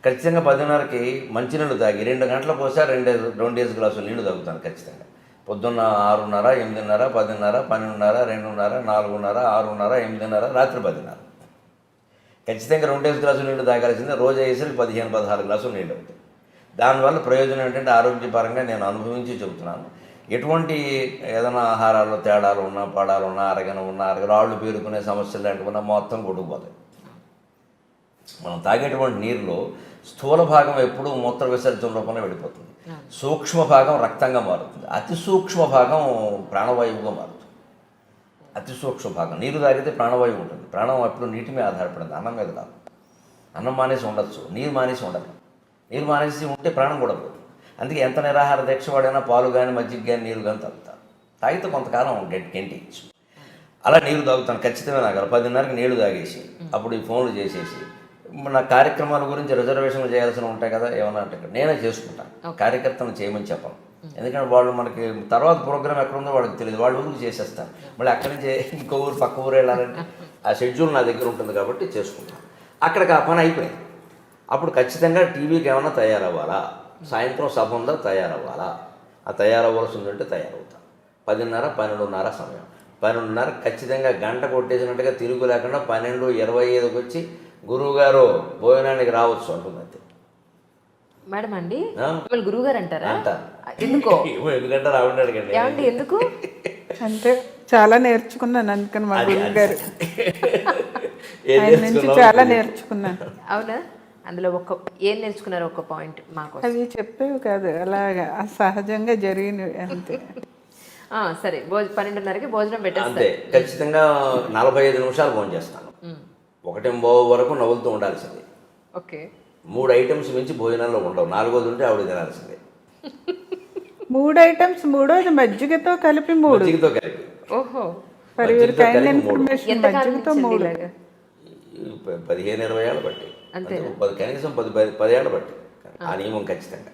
Speaker 3: ఖచ్చితంగా 10:30కి మంచినీళ్ళు తాగి 2 గంటల పోసా 2 గ్లాసులు నీళ్లు తాగుతాను ఖచ్చితంగా. పొద్దున్న 6:30, 8:30, 10:30, 12:30, 2:30, 4:30, 6:30, 8:30, రాత్రి 10:30. ఖచ్చితంగా 2 గ్లాసులు నీళ్ళు తాగాల్సిందే. రోజు అయ్యేసరికి 15-16 గ్లాసులు నీళ్ళు అవుతాయి. దానివల్ల ప్రయోజనం ఏంటంటే ఆరోగ్యపరంగా నేను అనుభవించి చెబుతున్నాను. ఎటువంటి ఏదైనా ఆహారాల్లో తేడాలు ఉన్నా, పడాలు ఉన్నా, రాళ్ళు పేరుకునే సమస్యలు లాంటివి ఉన్నా మొత్తం కొట్టుకుపోతాయి. మనం తాగేటువంటి నీరులో స్థూల భాగం ఎప్పుడూ మూత్ర విసర్జన రూపంలో వెళ్ళిపోతుంది. సూక్ష్మ భాగం రక్తంగా మారుతుంది. అతి సూక్ష్మ భాగం ప్రాణవాయువుగా మారుతుంది. అతి సూక్ష్మ భాగం నీరు తాగితే ప్రాణవాయువు ఉంటుంది. ప్రాణం ఎప్పుడు నీటి మీద ఆధారపడింది, అన్నం మీద కాదు. అన్నం మానేసి ఉండొచ్చు, నీరు మానేసి ఉండదు. నీరు మానేసి ఉంటే ప్రాణం కూడా పోతుంది. అందుకే ఎంత నిరాహార దీక్ష వాడైనా పాలు కానీ, మజ్జిగ కానీ, నీరు కానీ తాగుతారు. తాగితే కొంతకాలం గెంటించు. అలా నీరు తాగుతాను ఖచ్చితంగా. నాకు 10:30కి నీళ్లు తాగేసి అప్పుడు ఈ ఫోన్లు చేసేసి నా కార్యక్రమాల గురించి రిజర్వేషన్లు చేయాల్సి ఉంటాయి కదా, ఏమన్నా అంటే నేనే చేసుకుంటాను. కార్యకర్తను చేయమని చెప్పను. ఎందుకంటే వాళ్ళు మనకి తర్వాత ప్రోగ్రామ్ ఎక్కడుందో వాళ్ళకి తెలియదు. వాళ్ళ ఊరికి చేసేస్తారు. మళ్ళీ అక్కడి నుంచి ఇంకో ఊరు పక్క ఊరు వెళ్ళాలంటే ఆ షెడ్యూల్ నా దగ్గర ఉంటుంది కాబట్టి చేసుకుంటాను. అక్కడికి ఆ పని అయిపోయింది. అప్పుడు ఖచ్చితంగా టీవీకి ఏమైనా తయారవ్వాలా, సాయంత్రం సభ ఉందా తయారవ్వాలా, ఆ తయారవ్వాల్సి ఉందంటే తయారవుతాను. 10:30, 12:30 సమయం. 12:30 ఖచ్చితంగా గంట కొట్టేసినట్టుగా తిరుగు లేకుండా 12:25కి వచ్చి గురువుగారు భోజనానికి రావచ్చు అంటుంది. అంతే
Speaker 2: మేడం అండి, మిమ్మల్ని గురువు గారు అంటారా?
Speaker 3: ఎందుకో ఎందుకంటే రావడానికి
Speaker 2: ఏమండి, ఎందుకు
Speaker 4: అంటే చాలా నేర్చుకున్నాను అందుకని మా గురువు గారు ఆయన నుంచి చాలా నేర్చుకున్నాను.
Speaker 2: అవునా? అందులో ఏం నేర్చుకున్నారు? ఒక పాయింట్ మాకు.
Speaker 4: అవి చెప్పేవి కాదు, అలాగా సహజంగా జరిగినవి అంతే.
Speaker 2: సరే, 12:30కి భోజనం పెట్టేస్తే
Speaker 3: అంతే. ఖచ్చితంగా 45 నిమిషాలు భోజనం చేస్తాను. 1:15 వరకు నవ్వులుతూ ఉండాల్సింది.
Speaker 2: ఓకే.
Speaker 3: 3 ఐటమ్స్ మించి భోజనాల్లో ఉండవు. 4వది ఉంటే ఆవిడ తినాల్సిందే.
Speaker 4: 3 ఐటమ్స్, 3వది మజ్జిగతో కలిపి 3.
Speaker 3: మజ్జిగతో కలిపి.
Speaker 2: ఓహో.
Speaker 4: ఫర్ యువర్ కైండ్ ఇన్ఫర్మేషన్, మజ్జిగతో 3.
Speaker 3: 15-20 ఏళ్ళ బట్టి, కనీసం 10 ఏళ్ళ బట్టి ఆ నియమం ఖచ్చితంగా.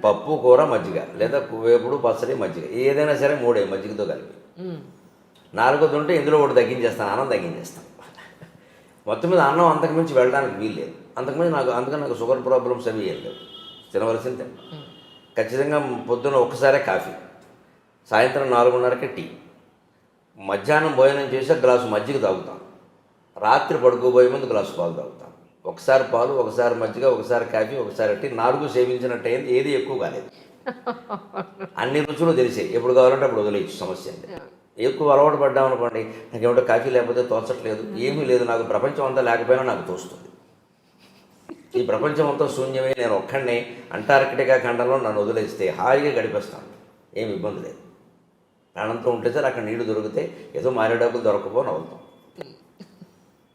Speaker 3: పప్పు, కూర, మజ్జిగ, లేదా వేపుడు, పచ్చడి, మజ్జిగ, ఏదైనా సరే 3 మజ్జిగతో కలిపి. 4వది ఉంటే ఇందులో ఒకటి తగ్గించేస్తాను, అన్నం తగ్గించేస్తాను. మొత్తం మీద అన్నం అంతకుమించి వెళ్ళడానికి వీల్లేదు. అందుకని నాకు షుగర్ ప్రాబ్లమ్స్ అవి ఏం లేవు. తినవలసింది తిన్నాను. ఖచ్చితంగా పొద్దున్న ఒక్కసారే కాఫీ, సాయంత్రం 4:30కి టీ, మధ్యాహ్నం భోజనం చేసి గ్లాసు మజ్జిగ తాగుతాను. రాత్రి పడుకోబోయే ముందు గ్లాసు పాలు తాగుతాను. ఒకసారి పాలు, ఒకసారి మజ్జిగ, ఒకసారి కాఫీ, ఒకసారి టీ. 4 సేవించినట్టు అయింది. ఏది ఎక్కువ కాలేదు. అన్ని రుచులు తెలిసాయి. ఎప్పుడు కావాలంటే అప్పుడు వదిలేయచ్చు, సమస్య అండి. ఎక్కువ అలవాటు పడ్డామనుకోండి, నాకు ఏమిటో కాఫీ లేకపోతే తోచట్లేదు, ఏమీ లేదు, నాకు ప్రపంచం అంతా లేకపోయినా నాకు తోస్తుంది. ఈ ప్రపంచం అంతా శూన్యమే, నేను ఒక్కడిని అంటార్కిటికా ఖండంలో నన్ను వదిలేస్తే హాయిగా గడిపేస్తాను, ఏమి ఇబ్బంది లేదు. ప్రాణంతో ఉంటే సార్ అక్కడ నీళ్లు దొరికితే ఏదో మారేడాకులు దొరకపోని అవుతాం.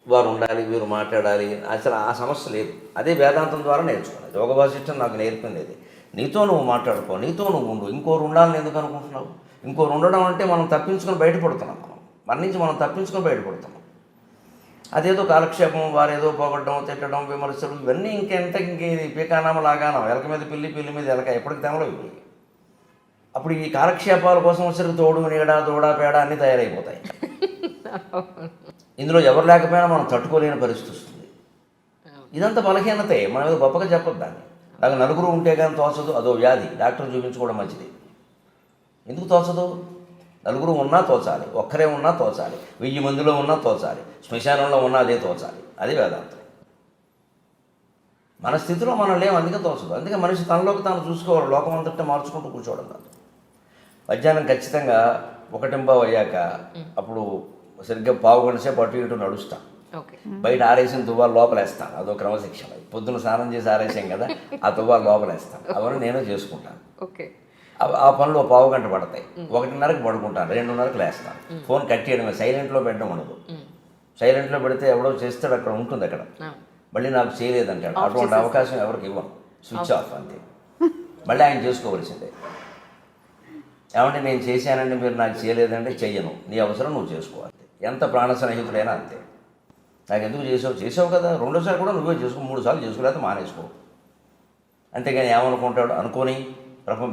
Speaker 3: వారు ఉండాలి, వీరు మాట్లాడాలి, అసలు ఆ సమస్య లేదు. అదే వేదాంతం ద్వారా నేర్చుకున్నాను. యోగ వాసిష్టం నాకు నేర్పింది. నీతో నువ్వు మాట్లాడుకో, నీతో నువ్వు ఉండు. ఇంకోరు ఉండాలని ఎందుకు అనుకుంటున్నావు? ఇంకోరు ఉండడం అంటే మనం తప్పించుకొని బయటపడుతున్నాం. మన నుంచి మనం తప్పించుకొని బయటపడుతున్నాం. అదేదో కాలక్షేపం, వారేదో పోగొట్టడం, తిట్టడం, విమర్శలు, ఇవన్నీ ఇంకేది పీకానామ లాగానం, ఎలక మీద పిల్లి, పిల్లి మీద ఎలక, ఎప్పటికి తెమలో ఇవి. అప్పుడు ఈ కాలక్షేపాల కోసం వచ్చరికి తోడు, నీడ, దూడ, పేడ అన్నీ తయారైపోతాయి. ఇందులో ఎవరు లేకపోయినా మనం తట్టుకోలేని పరిస్థితి వస్తుంది. ఇదంతా బలహీనతే, మన మీద గొప్పగా చెప్పొద్దు దాన్ని. నాకు నలుగురు ఉంటే కానీ తోచదు, అదో వ్యాధి, డాక్టర్ చూపించుకోవడం మంచిది. ఎందుకు తోచదు? నలుగురు ఉన్నా తోచాలి, ఒక్కరే ఉన్నా తోచాలి, 1000 మందిలో ఉన్నా తోచాలి, శ్మశానంలో ఉన్నా అదే తోచాలి. అది వేదాంతం. మన స్థితిలో మనం లేము, అందుకే తోచదు. అందుకే మనిషి తనలోకి తాను చూసుకోవాలి, లోకం అంతటా మార్చుకుంటూ కూర్చోవడం కాదు. మధ్యాహ్నం ఖచ్చితంగా 1:15 అయ్యాక అప్పుడు సరిగ్గా 15 గంట సేపు అటు ఇటు నడుస్తాను. బయట ఆరేసిన తువ్వాలు లోపలేస్తాను, అదో క్రమశిక్షణ. పొద్దున్న స్నానం చేసి ఆరేసాం కదా, ఆ తువ్వాలు లోపలేస్తాను. అవన్నీ నేనే చేసుకుంటాను. ఆ పనులు 15 గంట పడతాయి. 1:30కి పడుకుంటాను, 2:30కి లేస్తాను. ఫోన్ కట్ చేయడమే, సైలెంట్లో పెట్టడం ఉండదు. సైలెంట్లో పెడితే ఎవడో చేస్తాడు, అక్కడ ఉంటుంది, అక్కడ మళ్ళీ నాకు చేయలేదంటాడు. అటువంటి అవకాశం ఎవరికి ఇవ్వను, స్విచ్ ఆఫ్ అంతే. మళ్ళీ ఆయన చేసుకోవలసిందే. ఏమంటే నేను చేశానంటే మీరు నాకు చేయలేదంటే చెయ్యను, నీ అవసరం నువ్వు చేసుకోవాలి. ఎంత ప్రాణ స్నేహితుడైనా అంతే. నాకు ఎందుకు చేసావు కదా, 2సారి కూడా నువ్వే చేసుకో, 3 సార్లు చేసుకోలేకపోతే మానేసుకో. అంతేగాని ఏమనుకుంటాడు అనుకోని,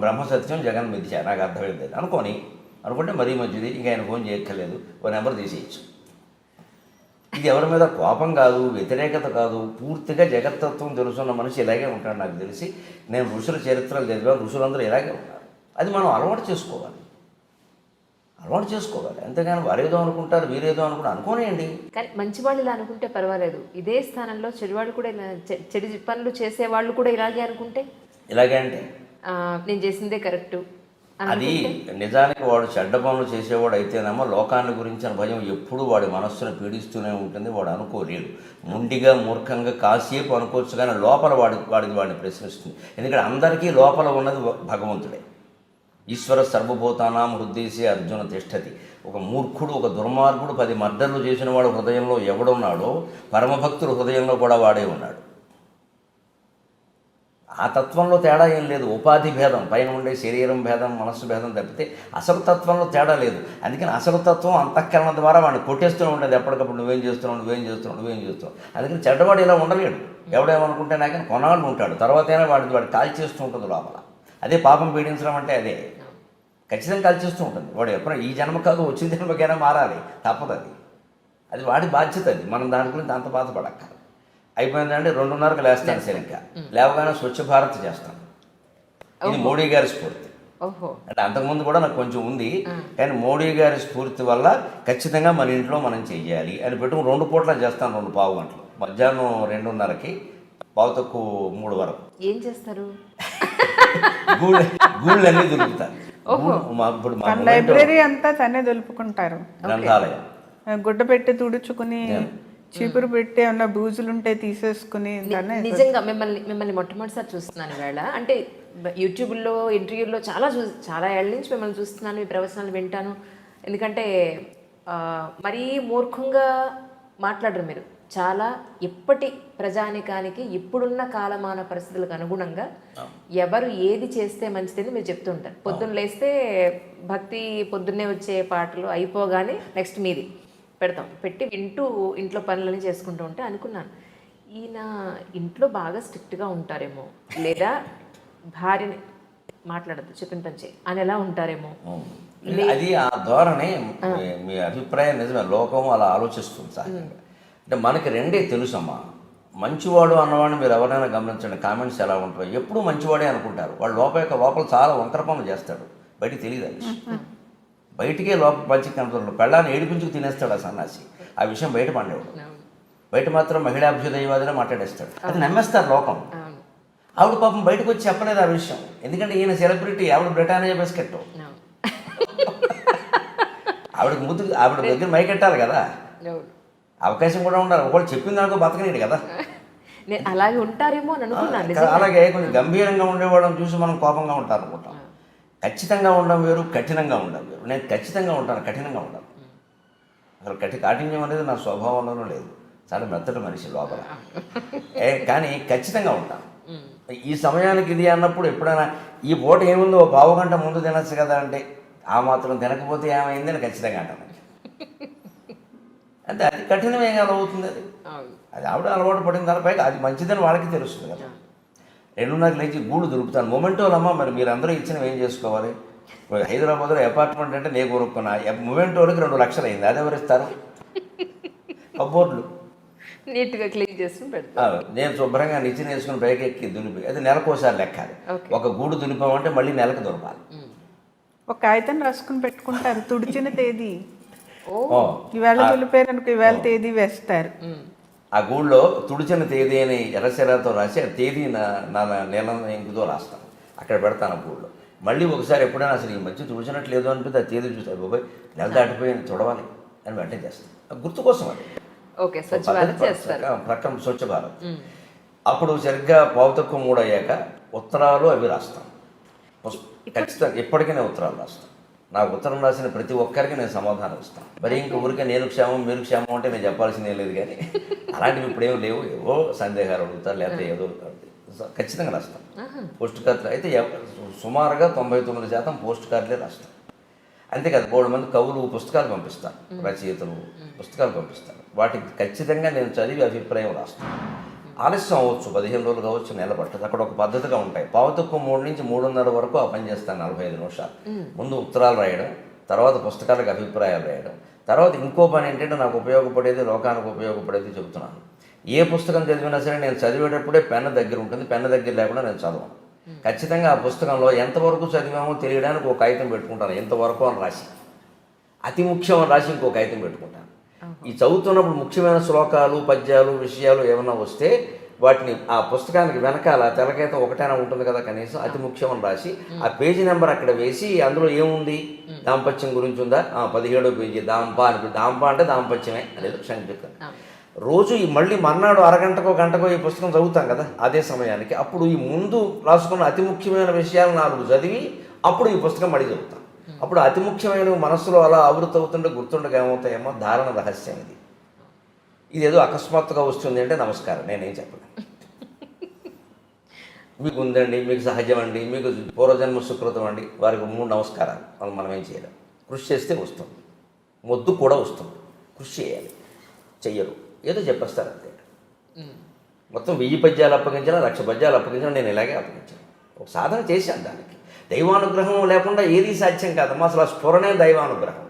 Speaker 3: బ్రహ్మసత్యం జగన్ మిథ్య, నాకు అర్థమైంది అనుకుంటే మరీ మంచిది. ఇంకా ఆయన ఫోన్ చేయక్కర్లేదు, ఓ నెంబర్ తీసేయచ్చు. ఇది ఎవరి మీద కోపం కాదు, వ్యతిరేకత కాదు, పూర్తిగా జగత్తత్వం తెలుసున్న మనిషి ఇలాగే ఉంటాడు. నాకు తెలిసి నేను ఋషుల చరిత్రలు చదివాను, ఋషులందరూ ఇలాగే ఉంటారు. అది మనం అలవాటు చేసుకోవాలి, అంతేగాని వారేదో అనుకుంటారు వీరేదో అనుకుంటారు అనుకోనేయండి.
Speaker 2: కానీ మంచి వాళ్ళు ఇలా అనుకుంటే పర్వాలేదు, ఇదే స్థానంలో చెడువాళ్ళు కూడా ఇలా చెడు పనులు చేసేవాళ్ళు కూడా ఇలాగే అనుకుంటే,
Speaker 3: ఇలాగే అంటే
Speaker 2: నేను చేసిందే కరెక్టు
Speaker 3: అది నిజానికి వాడు చెడ్డ పనులు చేసేవాడు అయితేనేమో లోకాన్ని గురించిన భయం ఎప్పుడూ వాడి మనస్సును పీడిస్తూనే ఉంటుంది. వాడు అనుకోలేడు, ముండిగా మూర్ఖంగా కాసేపు అనుకోవచ్చు, కానీ లోపల వాడిని ప్రశ్నిస్తుంది. ఎందుకంటే అందరికీ లోపల ఉన్నది భగవంతుడే. ఈశ్వర సర్వభూతానాం హృదయసే అర్జున తిష్టతి. ఒక మూర్ఖుడు, ఒక దుర్మార్గుడు 10 మర్డర్లు చేసిన వాడు హృదయంలో ఎవడున్నాడో పరమభక్తుడు హృదయంలో కూడా వాడే ఉన్నాడు. ఆ తత్వంలో తేడా ఏం లేదు. ఉపాధి భేదం, పైన ఉండే శరీరం భేదం, మనస్సు భేదం తప్పితే అసలు తత్వంలో తేడా లేదు. అందుకని అసలు తత్వం అంతఃకరణ ద్వారా వాడిని కొట్టేస్తూనే ఉంటుంది ఎప్పటికప్పుడు. నువ్వేం చేస్తున్నావు. అందుకని చెడ్డవాడు ఇలా ఉండలేడు. ఎవడేమనుకుంటే నాకని కొనాళ్ళు ఉంటాడు, తర్వాత అయినా వాడు కాల్ చేస్తూ ఉంటుంది లోపల. అదే పాపం పీడించడం అంటే అదే, ఖచ్చితంగా కాల్చేస్తూ ఉంటుంది. వాడు ఎప్పుడు ఈ జన్మ కాదు వచ్చిన జన్మకైనా మారాలి, తప్పదు. అది వాడి బాధ్యత. అది మనం దాని గురించి అంత బాధపడక్క. అయిపోయిందంటే 2:30కి లేస్తాను సరిగ్గా, లేవగానే స్వచ్ఛ భారత్ చేస్తాను. ఇది మోడీ గారి స్ఫూర్తి. అంటే అంతకుముందు కూడా నాకు కొంచెం ఉంది, కానీ మోడీ గారి స్ఫూర్తి వల్ల ఖచ్చితంగా మన ఇంట్లో మనం చెయ్యాలి అని పెట్టుకుని 2 పూట్ల చేస్తాను. 2 పావు గంటలు, మధ్యాహ్నం 2:30కి, 2:45 వరకు.
Speaker 2: ఏం చేస్తారు?
Speaker 3: గూళ్ళన్నీ దొరుకుతాయి. ఇప్పుడు
Speaker 4: లైబ్రరీ అంతా తనే దులుపుకుంటారు.
Speaker 3: గ్రంథాలయం
Speaker 4: గుడ్డ పెట్టి తుడుచుకుని, చీపురు పెట్టి ఏమన్నా బూజులుంటే తీసేసుకుని.
Speaker 2: నిజంగా మిమ్మల్ని మొట్టమొదటిసారి చూస్తున్నాను ఈవేళ. అంటే యూట్యూబ్లో ఇంటర్వ్యూల్లో చాలా ఏళ్ళ నుంచి మిమ్మల్ని చూస్తున్నాను, మీ ప్రవచనాలు వింటాను. ఎందుకంటే మరీ మూర్ఖంగా మాట్లాడరు మీరు. చాలా ఎప్పటి ప్రజానికానికి ఇప్పుడున్న కాలమాన పరిస్థితులకు అనుగుణంగా ఎవరు ఏది చేస్తే మంచిదని మీరు చెప్తూ ఉంటారు. పొద్దున్న లేస్తే భక్తి, పొద్దున్నే వచ్చే పాటలు అయిపోగానే నెక్స్ట్ మీది పెట్టి వింటూ ఇంట్లో పనులని చేసుకుంటూ ఉంటే అనుకున్నాను, ఈయన ఇంట్లో బాగా స్ట్రిక్ట్గా ఉంటారేమో, లేదా భార్యని మాట్లాడద్దు చెప్పిన పని చేయి అని ఎలా ఉంటారేమో.
Speaker 3: అది ఆ ధోరణి. మీ అభిప్రాయం నిజమే, లోకం అలా ఆలోచిస్తుంది సార్. అంటే మనకి రెండే తెలుసమ్మా. మంచివాడు అన్నవాడిని మీరు ఎవరైనా గమనించండి, కామెంట్స్ ఎలా ఉంటారో. ఎప్పుడూ మంచివాడే అనుకుంటారు. వాడు లోపల చాలా వంకర పనులు చేస్తాడు, బయటికి తెలియదు. అది బయటికే లోపల మంచి కనపడదు. పెళ్ళాన్ని ఏడిపించుకు తినేస్తాడు ఆ సన్నాసి. ఆ విషయం బయట పండేవాడు. బయట మాత్రం మహిళాభ్యుదయవాదిలో మాట్లాడేస్తాడు. అది నమ్మేస్తారు లోకం. ఆవిడ పాపం బయటకు వచ్చి చెప్పలేదు ఆ విషయం. ఎందుకంటే ఈయన సెలబ్రిటీ, ఆవిడ బ్రిటానియా బిస్కెట్. ఆవిడ దగ్గర మైకెట్టాలి కదా, అవకాశం కూడా ఉండాలి. ఒకళ్ళు చెప్పింది దానికో బతకనేది కదా.
Speaker 2: అలాగే ఉంటారేమో అని అనుకున్నాను.
Speaker 3: అలాగే కొంచెం గంభీరంగా ఉండేవాళ్ళని చూసి మనం కోపంగా ఉంటారు అనుకుంటాం. ఖచ్చితంగా ఉండడం వేరు, కఠినంగా ఉండడం వేరు. నేను ఖచ్చితంగా ఉంటాను, కఠినంగా ఉండను. అసలు కాఠిన్యం అనేది నా స్వభావంలోనూ లేదు. చాలా మెత్తటి మనిషి లోపల, కానీ ఖచ్చితంగా ఉంటాను. ఈ సమయానికి ఇది అన్నప్పుడు ఎప్పుడైనా ఈ పూట ఏముందో 1/2 గంట ముందు తినచ్చు కదా అంటే, ఆ మాత్రం తినకపోతే ఏమైంది అని ఖచ్చితంగా అంటాను. అంటే అది కఠినమే కదా అవుతుంది. అది ఆవిడ అలవాటు పడిన దానిపైకి అది మంచిదని వాళ్ళకి తెలుస్తుంది కదా. 2:30కి లేచి గూడు దొరుకుతాను. మొమెంటోలమ్మా, మరి మీరు అందరూ ఇచ్చినవి ఏం చేసుకోవాలి? హైదరాబాద్లో అపార్ట్మెంట్ అంటే నేను కొనుక్కున్నా, మొమెంటోలకి 2 లక్షలు అయింది. అది ఎవరిస్తారు? కబోర్డులు
Speaker 2: నీట్గా క్లీన్ చేసుకుని పెడతాను.
Speaker 3: నేను శుభ్రంగా నిచ్చెన వేసుకుని పైకి ఎక్కి దులిపి, అది నెలకోసారి లెక్కాలి. ఒక గూడు దులిపామంటే మళ్ళీ నెలకు దొరకాలి.
Speaker 4: ఒక కాగితం రాసుకుని పెట్టుకుంటారు, తుడిచిన తేదీ. ఇవాళ దులిపారు అనుకో, ఇవాళ తేదీ వేస్తారు.
Speaker 3: ఆ గూళ్ళో తుడిచిన తేదీ అని ఎర్రశెరతో రాసి ఆ తేదీ నా నీలం ఇంకుతో రాస్తాను, అక్కడ పెడతాను ఆ గూళ్ళో. మళ్ళీ ఒకసారి ఎప్పుడైనా అసలు ఈ మధ్య తుడిచినట్లేదు అనిపిస్తే ఆ తేదీ చూస్తాను, బాబాయ్ నెల దాటిపోయి చూడవాలి అని వెంటనే చేస్తాను. గుర్తు కోసం అది. ప్రకటన స్వచ్ఛ భారత్. అప్పుడు సరిగ్గా 2:45 అయ్యాక ఉత్తరాలు అవి రాస్తాను. ఖచ్చితంగా ఇప్పటికీ ఉత్తరాలు రాస్తాను. నాకు ఉత్తరం రాసిన ప్రతి ఒక్కరికి నేను సమాధానం ఇస్తాను. మరి ఇంక ఊరికే నేను క్షేమం మీరు క్షేమం అంటే నేను చెప్పాల్సిందే లేదు. కానీ అలాంటివి ఇప్పుడేమో లేవు. ఏవో సందేహాలు అడుగుతారు, లేకపోతే ఏదో ఖచ్చితంగా రాస్తాను. పోస్ట్ కార్డులు అయితే సుమారుగా 99% పోస్ట్ కార్డులే రాస్తాను. అంతేకాదు 3 మంది కవులు పుస్తకాలు పంపిస్తారు, రచయితలు పుస్తకాలు పంపిస్తారు. వాటికి ఖచ్చితంగా నేను చదివి అభిప్రాయం రాస్తాను. ఆలస్యం అవ్వచ్చు, 15 రోజులు కావచ్చు, నెల పట్టదు. అక్కడ ఒక పద్ధతిగా ఉంటాయి. 2:45 నుంచి 3:30 వరకు ఆ పని చేస్తాను, 45 నిమిషాలు. ముందు ఉత్తరాలు రాయడం, తర్వాత పుస్తకాలకు అభిప్రాయాలు రాయడం, తర్వాత ఇంకో పని ఏంటంటే నాకు ఉపయోగపడేది, లోకానికి ఉపయోగపడేది చెబుతున్నాను. ఏ పుస్తకం చదివినా సరే నేను చదివేటప్పుడే పెన్ను దగ్గర ఉంటుంది. పెన్ను దగ్గర లేకుండా నేను చదవను. ఖచ్చితంగా ఆ పుస్తకంలో ఎంతవరకు చదివామో తెలియడానికి ఒక కాగితం పెట్టుకుంటాను, ఎంతవరకు అని రాసి, అతి ముఖ్యం అని రాసి ఇంకో కాగితం పెట్టుకుంటాను. ఈ చదువుతున్నప్పుడు ముఖ్యమైన శ్లోకాలు, పద్యాలు, విషయాలు ఏమైనా వస్తే వాటిని ఆ పుస్తకానికి వెనకాల తెలకైతే ఒకటైనా ఉంటుంది కదా కనీసం, అతి ముఖ్యం అని రాసి ఆ పేజీ నెంబర్ అక్కడ వేసి అందులో ఏముంది, దాంపత్యం గురించి ఉందా, 17వ పేజీ దాంప అని, దాంప అంటే దాంపత్యమే అనేది సంక్షిప్తం. రోజు ఈ మళ్ళీ మర్నాడు అరగంటకో గంటకో ఈ పుస్తకం చదువుతాం కదా అదే సమయానికి, అప్పుడు ఈ ముందు రాసుకున్న అతి ముఖ్యమైన విషయాలు 4 చదివి అప్పుడు ఈ పుస్తకం మళ్ళీ చదువుతాం. అప్పుడు అతి ముఖ్యమైన మనసులో అలా ఆవృత అవుతుంటే గుర్తుండగా ఏమవుతాయేమో ధారణ రహస్యం ఇది. ఇదేదో అకస్మాత్తుగా వస్తుంది అంటే నమస్కారం, నేనేం చెప్పను. మీకు ఉందండి, మీకు సహజం అండి, మీకు పూర్వజన్మ సుకృతం అండి, వారికి 3 నమస్కారాలు. మనం ఏం చేయలేం. కృషి చేస్తే వస్తుంది, మొద్దు కూడా వస్తుంది, కృషి చేయాలి. చెయ్యరు, ఏదో చెప్పేస్తారు అంతే. మొత్తం 1000 పద్యాలు అప్పగించినా 1,00,000 పద్యాలు అప్పగించినా నేను ఇలాగే అప్పగించాను. ఒక సాధన చేశాను దానికి. దైవానుగ్రహం లేకుండా ఏదీ సాధ్యం కాదమ్మా. అసలు ఆ స్ఫురణే దైవానుగ్రహం.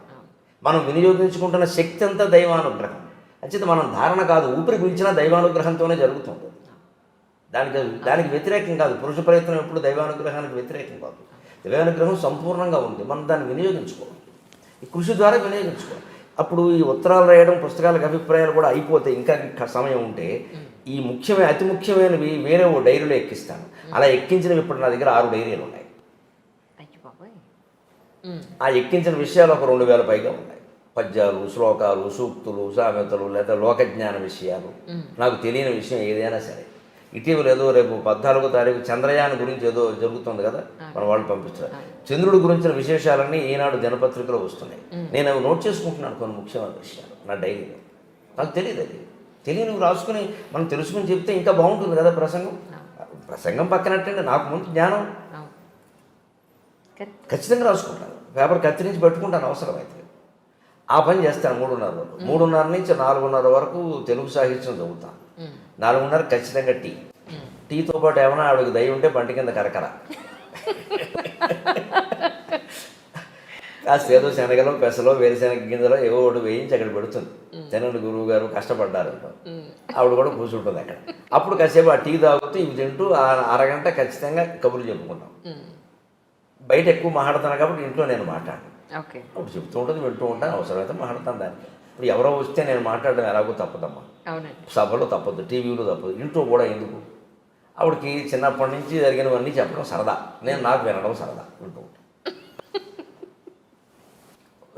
Speaker 3: మనం వినియోగించుకుంటున్న శక్తి అంతా దైవానుగ్రహం. అంచేత మనం ధారణ కాదు, ఊపిరి పీల్చినా దైవానుగ్రహంతోనే జరుగుతుంది. దానికి వ్యతిరేకం కాదు. పురుష ప్రయత్నం ఎప్పుడు దైవానుగ్రహానికి వ్యతిరేకం కాదు. దైవానుగ్రహం సంపూర్ణంగా ఉంది, మనం దాన్ని వినియోగించుకోవాలి. ఈ కృషి ద్వారా వినియోగించుకోవాలి. అప్పుడు ఈ ఉత్తరాలు రాయడం, పుస్తకాలకు అభిప్రాయాలు కూడా అయిపోతే ఇంకా సమయం ఉంటే ఈ అతి ముఖ్యమైనవి వేరే ఓ డైరీలో ఎక్కిస్తాను. అలా ఎక్కించినవి ఇప్పుడు నా దగ్గర 6 డైరీలు ఉన్నాయి. ఆ ఎక్కించిన విషయాలు ఒక 2000 పైగా ఉన్నాయి. పద్యాలు, శ్లోకాలు, సూక్తులు, సామెతలు, లేదా లోకజ్ఞాన విషయాలు, నాకు తెలియని విషయం ఏదైనా సరే. ఇటీవల ఏదో రేపు 14వ తారీఖు చంద్రయాన్ గురించి ఏదో జరుగుతుంది కదా, మన వాళ్ళు పంపిస్తారు. చంద్రుడి గురించిన విశేషాలన్నీ ఈనాడు దినపత్రికలో వస్తున్నాయి. నేను అవి నోట్ చేసుకుంటున్నాను కొన్ని ముఖ్యమైన విషయాలు నా డైరీలో. నాకు తెలియదు, అది తెలియని రాసుకుని మనం తెలుసుకుని చెప్తే ఇంకా బాగుంటుంది కదా ప్రసంగం పక్కనట్టండి. నాకు ముందు జ్ఞానం ఖచ్చితంగా రాసుకుంటాను. పేపర్ కత్తిరించి పెట్టుకుంటాను అవసరమైతే. ఆ పని చేస్తాను 3:30 వరకు. 3:30 నుంచి 4:30 వరకు తెలుగు సాహిత్యం చదువుతాను. 4:30 ఖచ్చితంగా టీతో పాటు ఏమైనా ఆవిడకి దయ ఉంటే పంటి కింద కరకర కాస్త ఏదో శనగలో, పెసలో, వేరుశెనగ గింజలో ఏవో ఒకటి వేయించి అక్కడ పెడుతుంది. తినండి గురువు గారు కష్టపడ్డారు, ఆవిడ కూడా కూర్చుంటుంది అక్కడ. అప్పుడు కాసేపు ఆ టీ తాగుతూ ఇవి తింటూ అరగంట ఖచ్చితంగా కబుర్లు చెప్పుకుంటాం. బయట ఎక్కువ మాట్లాడతాను కాబట్టి ఇంట్లో నేను మాట్లాడను. అప్పుడు చెప్తూ ఉంటుంది, వింటూ ఉంటాను, అవసరమైతే మాట్లాడతాను దానికి. ఇప్పుడు ఎవరో వస్తే నేను మాట్లాడడం ఎలాగో తప్పదమ్మా. సభలో తప్పదు, టీవీలో తప్పదు, ఇంట్లో కూడా ఎందుకు. ఆవిడకి చిన్నప్పటి నుంచి జరిగినవన్నీ చెప్పడం సరదా, నాకు వినడం సరదా. వింటూ ఉంటాను,